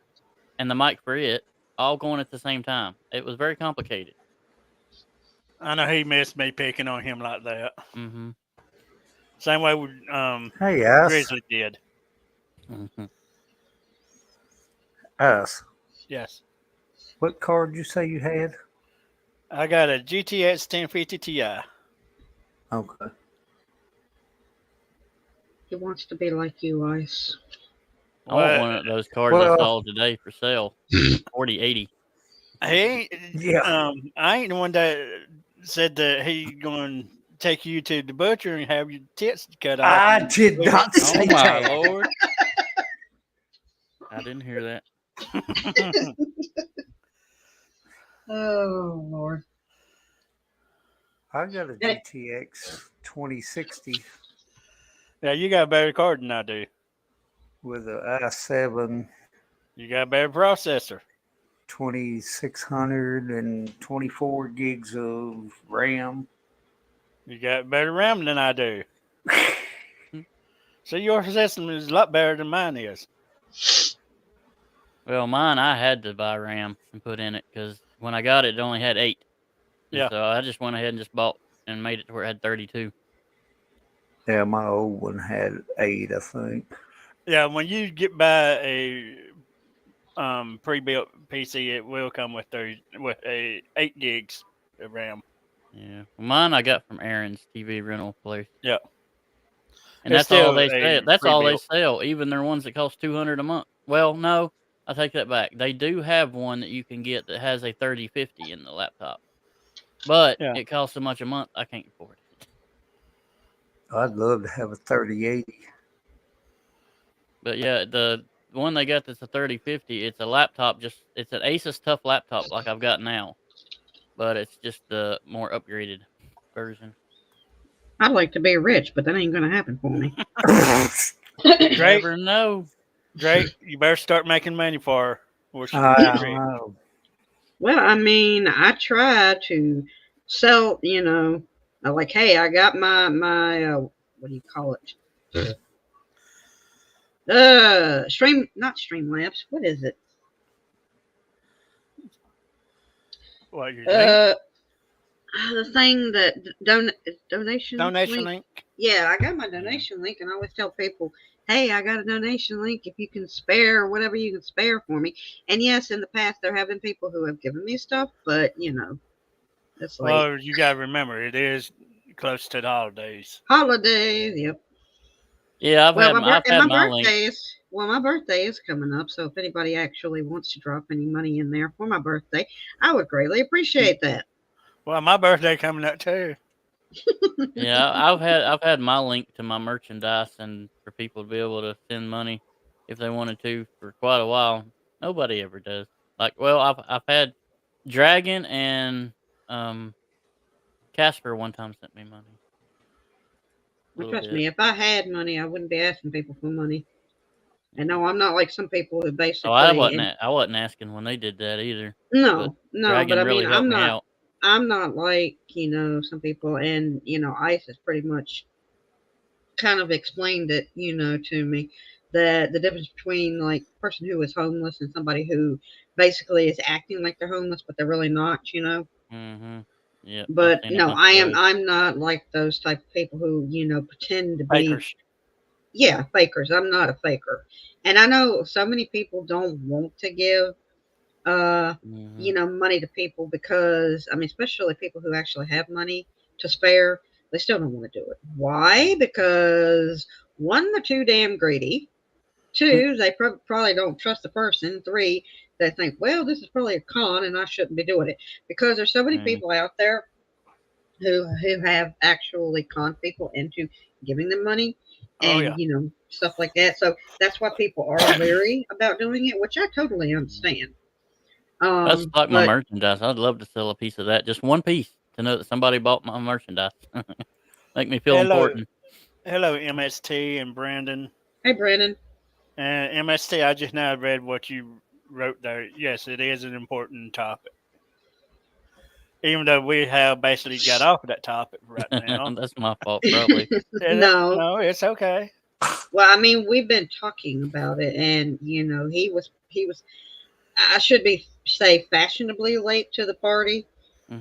and the mic for it, all going at the same time. It was very complicated. I know he missed me picking on him like that. Mm-hmm. Same way with Hey, us. Grizzly did. Mm-hmm. Us. Yes. What card did you say you had? I got a GTX 1050 Ti. Okay. He wants to be like you, Ice. I want Well, one of those cards I Well- saw today for sale. 4080. he, Yeah. I ain't the one that said that he going to take you to the butcher and have your tits cut off. I and- did not Oh say my that. lord. I didn't hear that. Oh Lord. I got a GTX 2060 Yeah, you got a better card than I do. with a i7 You got a better processor. 2600 and 24 gigs of RAM. You got better RAM than I do. So your system is a lot better than mine is. Well, mine, I had to buy RAM and put in it because when I got it, it only had 8. And Yeah. so I just went ahead and just bought and made it to where it had 32. Yeah, my old one had 8, I think. Yeah, when you get by a pre-built PC, it will come with a 8 gigs of RAM. Yeah. Well, mine I got from Aaron's TV rental place. Yeah. And It's that's all still they a sell. That's all they pre-built. sell. Even their ones that cost $200 a month. Well, no, I take that back. They do have one that you can get that has a 3050 in the laptop, but Yeah. it costs so much a month I can't afford it. I'd love to have a 3080. But yeah, the one they got that's a 3050, it's a laptop. It's an Asus Tough laptop like I've got now, but it's just the more upgraded version. I'd like to be rich, but that ain't gonna happen for me. Great, Never know. Drake, you better start making money for her. Or she I gets don't rich. know. Well, I mean, I try to sell, like, hey, I got my what do you call it? Not Streamlabs. What is it? What your link? The thing that donation Donation link. link? Yeah, I got my donation link, and I always tell people, "Hey, I got a donation link. If you can spare whatever you can spare for me." And yes, in the past there have been people who have given me stuff, but it's like Well, you gotta remember it is close to the holidays. holidays. Yep. Yeah, Well, I've had my link. my birthday is coming up, so if anybody actually wants to drop any money in there for my birthday, I would greatly appreciate that. Well, my birthday coming up too. Yeah, I've had my link to my merchandise and for people to be able to send money if they wanted to for quite a while. Nobody ever does. Like, well, I've had Dragon and Casper one time sent me money. Well, Little trust bit. me, if I had money, I wouldn't be asking people for money. And no, I'm not like some people who basically. Oh, I wasn't asking when they did that either. But No, but Dragon I really mean, helped me out. I'm not like some people, and Ice has pretty much kind of explained it, to me, that the difference between like a person who is homeless and somebody who basically is acting like they're homeless, but they're really not. Mm-hmm. Yeah, I've But seen a no, bunch of those. I'm not like those type of people who pretend to be. Fakers. Yeah, fakers. I'm not a faker, and I know so many people don't want to give money to people because I mean, especially people who actually have money to spare, they still don't want to do it. Why? Because one, they're too damn greedy. Two, they probably don't trust the person. Three, they think, well, this is probably a con and I shouldn't be doing it. Because there's so many people out there who have actually conned people into giving them money Oh, and yeah. stuff like that. So that's why people are leery about doing it, which I totally understand. That's like my But merchandise. I'd love to sell a piece of that, just one piece, to know that somebody bought my merchandise. Make me feel important. Hello, MST and Brandon. hey, Brandon. And MST, I just now read what you wrote there. Yes, it is an important topic. Even though we have basically got off of that topic right now. That's my fault, probably. No, it's okay. Well, I mean, we've been talking about it, and he was. I should say fashionably late to the party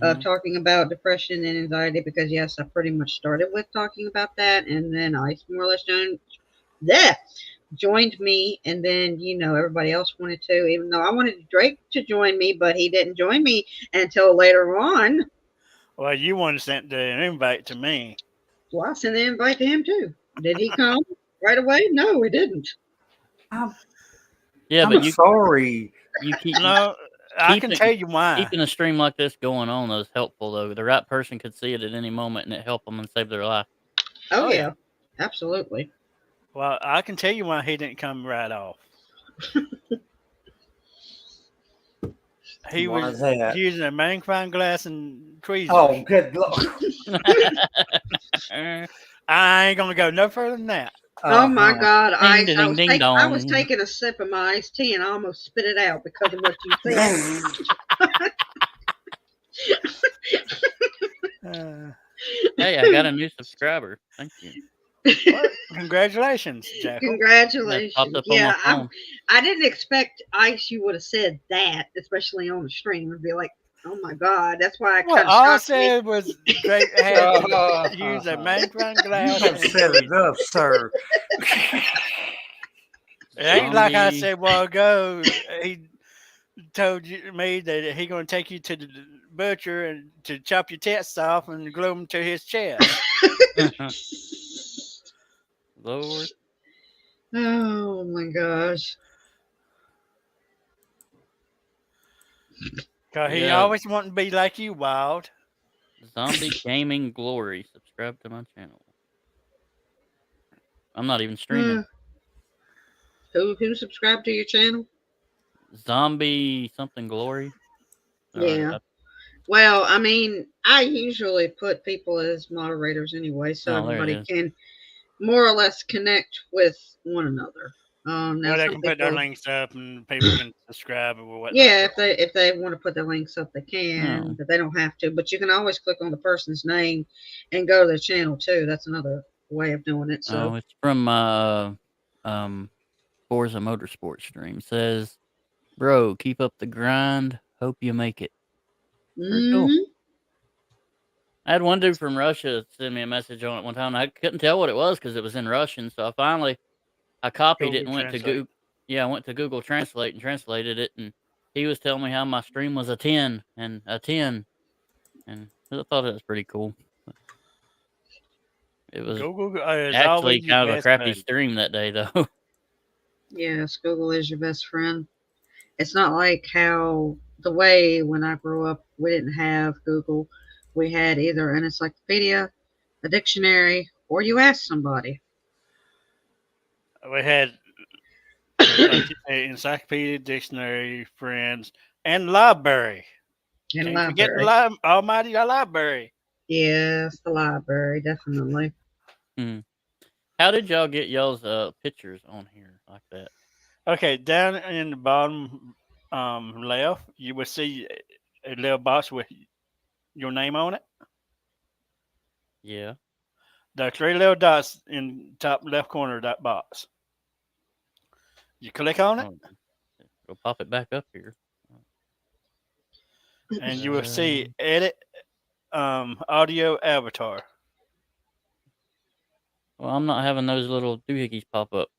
of talking about depression and anxiety because yes, I pretty much started with talking about that, and then I more or less joined me, and then everybody else wanted to, even though I wanted Drake to join me, but he didn't join me until later on. Well, you wanted to send an invite to me. Well, I sent an invite to him too. Did he come right away? No, he didn't. Yeah, I'm but sorry. You keep No, I can tell you why. Keeping a stream like this going on is helpful, though. The right person could see it at any moment, and it help them and save their life. Oh yeah, absolutely. Well, I can tell you why he didn't come right off. He was using a magnifying glass and tweezers. Oh, good Lord. I ain't gonna go no further than that. Oh my God! I ding, was taking a sip of my iced tea and I almost spit it out because of what you said. Hey, I got a new subscriber. Thank you. Well, congratulations, Jackal. Congratulations. Yeah, I didn't expect Ice you would have said that, especially on the stream. It'd be like, oh my God, that's why I kind of all I said was Drake had to use a magnifying glass. You have set it up, sir. It ain't like I said a while ago. He told me that he going to take you to the butcher and to chop your tests off and glue them to his chest. Lord. Oh my gosh. Cause he always wanted to be like you, Wild. Zombie Gaming Glory. Subscribe to my channel. I'm not even streaming. Who subscribed to your channel? Zombie something Glory. Yeah. Well, I mean, I usually put people as moderators anyway, so everybody can more or less connect with one another. Now they can put their links up and people can subscribe or whatnot. Yeah, if they want to put their links up, they can, but they don't have to. But you can always click on the person's name and go to their channel too. That's another way of doing it. So it's from Forza Motorsport stream. It says, bro, keep up the grind. Hope you make it. Very cool. Mhm. I had one dude from Russia send me a message on it one time. I couldn't tell what it was because it was in Russian. So I copied it and Google went to Translate. Google. Yeah, I went to Google Translate and translated it, and he was telling me how my stream was a 10 and a 10, and I thought it was pretty cool. It was Google is actually always your kind of a best crappy buddy. stream that day, though. Yes, Google is your best friend. It's not like how the way when I grew up, we didn't have Google. We had either an encyclopedia, a dictionary, or you asked somebody. We had like you say, encyclopedia, dictionary, friends, and library. In Can't forget the library. almighty library. Yes, the library, definitely. How did y'all get y'all's pictures on here like that? Okay, down in the bottom left, you will see a little box with your name on it. Yeah. There are three little dots in top left corner of that box. You click on it, Oh, go pop it back up here. and you will see edit audio avatar. Well, I'm not having those little doohickeys pop up.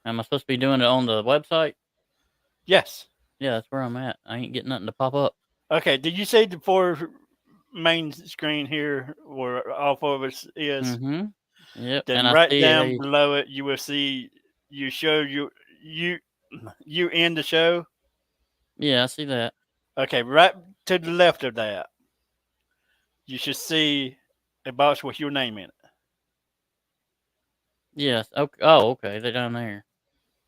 Am I supposed to be doing it on the website? Yes. Yeah, that's where I'm at. I ain't getting nothing to pop up. Okay. Did you see the four main screen here where all four of us is? Mm-hmm. Yep. Then And I right see down below it, you will see you show you end the show. Yeah, I see that. Okay, right to the left of that, you should see a box with your name in it. Yes. Okay. Oh, okay. They're down there.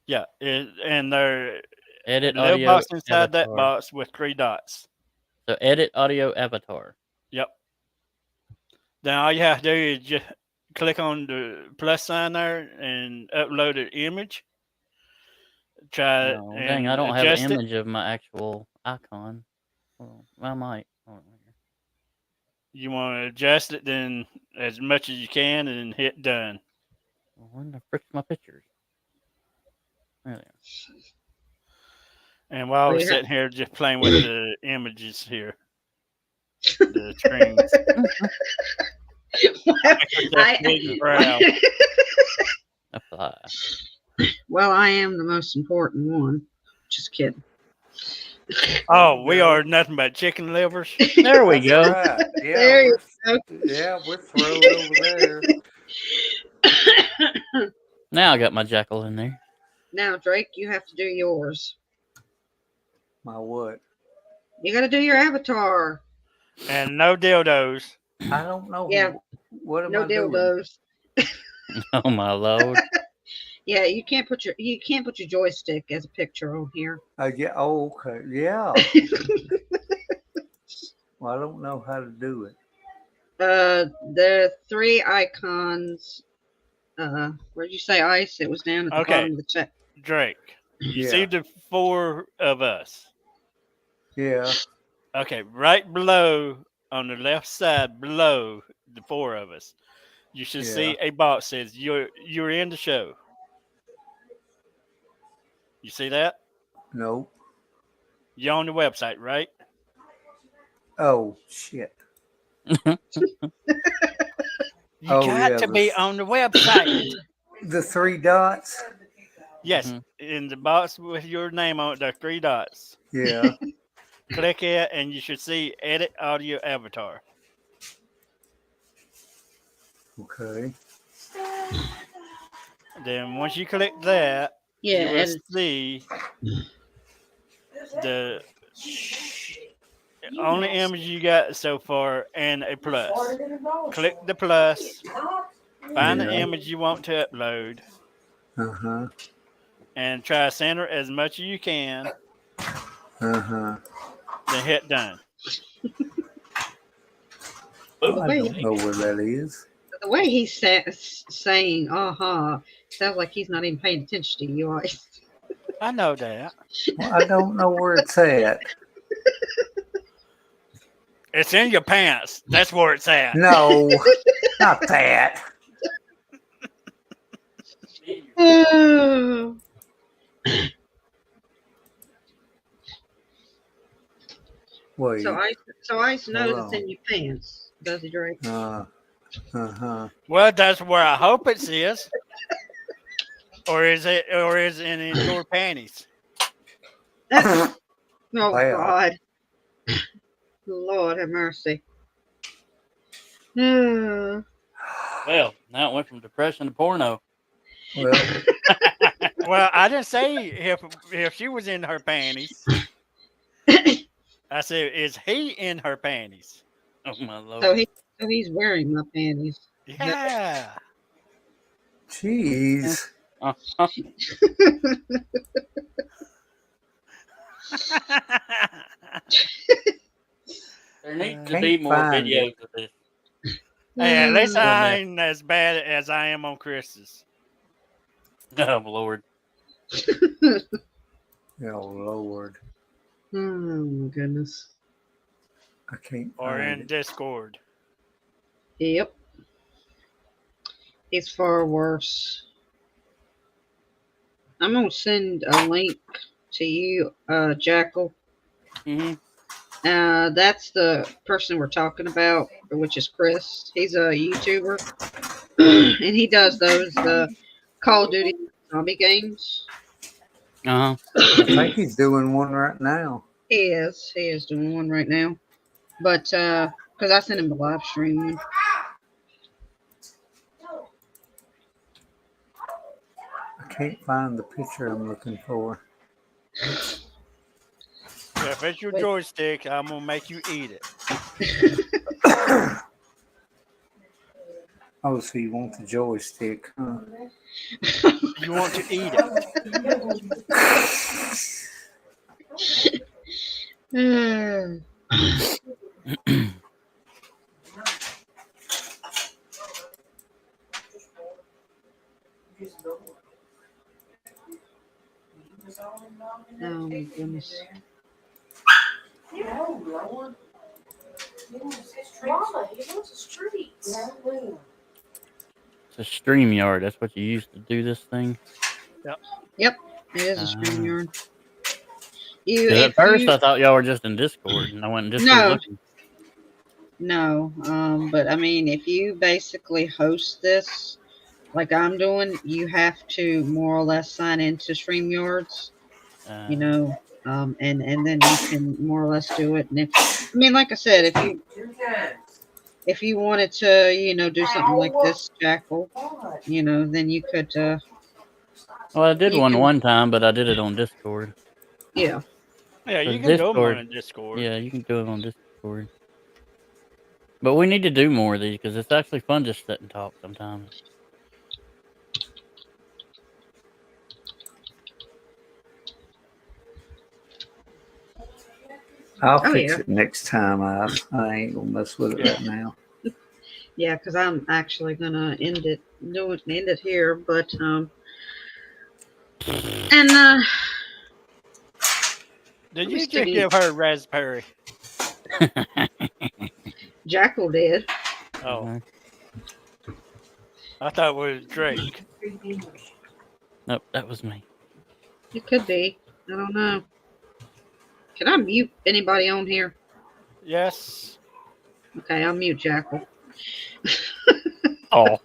Yeah, and there Edit a little audio box inside that avatar. box with three dots. So edit audio avatar. Yep. Then all you have to do is just click on the plus sign there and upload an image. Try it No, and dang, I don't have adjust an it. image of my actual icon. Well, I might. Hold on here. You want to adjust it then as much as you can and hit done. Well, where the frick's my pictures? There they are. And while Well, we're you sitting here just playing with the images here, the screens. I- Big brow. Apply. well, I am the most important one. Just kidding. Oh, we are nothing but chicken livers. There we go. Right. Yeah, There you we're throwed over there. Now I got my jackal in there. Now, Drake, you have to do yours. My what? You got to do your avatar. And no dildos. I don't know. Yeah. What am No I doing? dildos. Oh my lord. Yeah, you can't put your joystick as a picture on here. Yeah. Oh, okay. Yeah. Well, I don't know how to do it. The three icons. Where'd you say ice? It was down at the Okay. bottom of the chat. Drake, you Yeah. see the four of us. Yeah. Okay, right below on the left side, below the four of us, you should see a box says you're in the show. You see that? Nope. You're on the website, right? Oh shit. You Oh, got yeah, to be the- on the website. The three dots. Yes, Mhm. in the box with your name on it, there are three dots. Yeah. Click it, and you should see edit audio avatar. Okay. Then once you click that, Yeah, you will and see the only image you got so far and a plus. Click the plus, find the Yeah. image you want to upload, Uh-huh. and try to center as much as you can, Uh-huh. then hit done. I don't know where that is. the way he's saying sounds like he's not even paying attention to you. Ice. I know that. Well, I don't know where it's at. It's in your pants. That's where it's at. No, not that. Oh. Wait. So Ice knows Hold it's in your pants. Does he, Drake? Well, that's where I hope it is. Or is it in your panties? Oh Wow. God. Lord have mercy. Hmm. Well, now it went from depression to porno. Well, Well, I didn't say if she was in her panties. I said, is he in her panties? Oh my lord! so he's wearing my panties. Yeah. jeez. There needs to Can't be more find videos of this. Hey, at least When I that- ain't as bad as I am on Chris's. Oh lord! Oh Lord, Oh my goodness. I can't Or find in it. Discord. Yep. It's far worse. I'm gonna send a link to you, Jackal. Hmm. That's the person we're talking about, which is Chris. He's a YouTuber, and he does those Call of Duty zombie games. Uh huh. I think he's doing one right now. He is doing one right now, but because I sent him the live stream one. I can't find the picture I'm looking for. If it's your Wait. joystick, I'm gonna make you eat it. Oh, so you want the joystick, huh? You want to eat it. Oh my goodness. Lord. Mama, he wants the streets. It's a StreamYard. That's what you used to do this thing. It is a StreamYard. You 'Cause if at first you, I thought y'all were just in Discord, and I went in Discord No. looking. No, but I mean, if you basically host this, like I'm doing, you have to more or less sign into StreamYards, you know, and then you can more or less do it. And if, I mean, like I said, if you wanted to, you know, do something like this, Jackal, you know, then you could, Well, I did you one can- time, but I did it on Discord. yeah. Yeah, you But can do them Discord- on Discord. Yeah, you can do it on Discord. But we need to do more of these because it's actually fun just sit and talk sometimes. I'll Oh, fix yeah. it next time. I ain't gonna mess with it right now. Yeah, because I'm actually gonna end it here, but and Did Let me you stick just it- give her a raspberry? Jackal did. Oh, I thought it was Drake. Nope, that was me. It could be. I don't know. Can I mute anybody on here? Yes. Okay, I'll mute Jackal. Oh,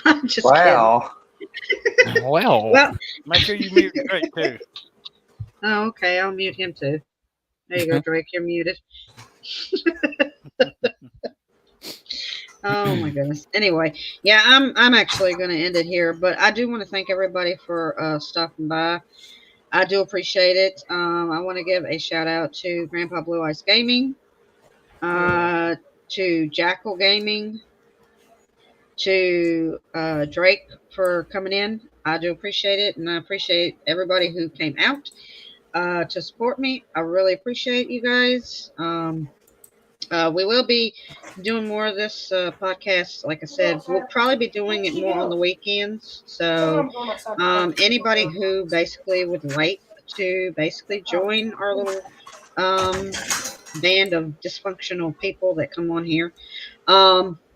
I'm just Wow. well. Well- Make sure you mute Drake too. kidding. Oh, okay, I'll mute him too. There you go, Drake. You're muted. Oh my goodness. Anyway, yeah, I'm actually going to end it here, but I do want to thank everybody for stopping by. I do appreciate it. I want to give a shout out to Grandpa Blue Eyes Gaming, to Jackal Gaming, to Drake for coming in. I do appreciate it, and I appreciate everybody who came out to support me. I really appreciate you guys. We will be doing more of this podcast. Like I said, we'll probably be doing it more on the weekends. So anybody who basically would like to basically join our little band of dysfunctional people that come on here,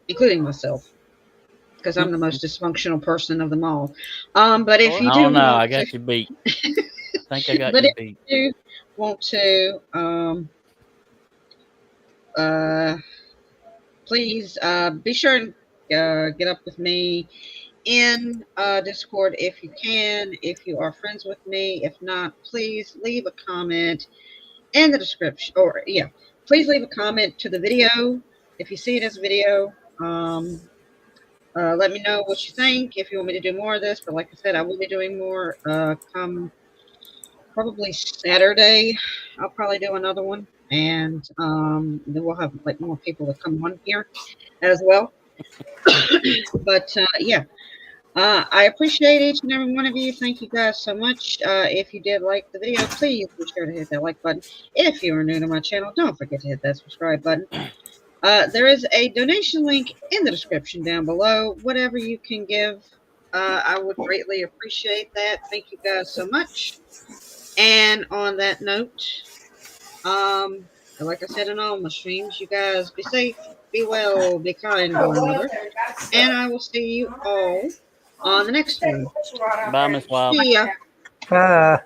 including myself, because I'm the most dysfunctional person of them all. But if you do Oh no, want I got to, you beat. I think I got But you if- beat. you want to please be sure and get up with me in Discord if you can, if you are friends with me. If not, please leave a comment in the description, or yeah, please leave a comment to the video if you see it as a video. Let me know what you think, if you want me to do more of this. But like I said, I will be doing more come probably Saturday. I'll probably do another one, and then we'll have like more people that come on here as well. But yeah, I appreciate each and every one of you. Thank you guys so much. If you did like the video, please be sure to hit that like button. If you are new to my channel, don't forget to hit that subscribe button. There is a donation link in the description down below. Whatever you can give, I would greatly appreciate that. Thank you guys so much. And on that note, like I said in all my streams, you guys be safe, be well, be kind to one another, and I will see you all on the next one. Bye, Miss Wild. See ya. Bye.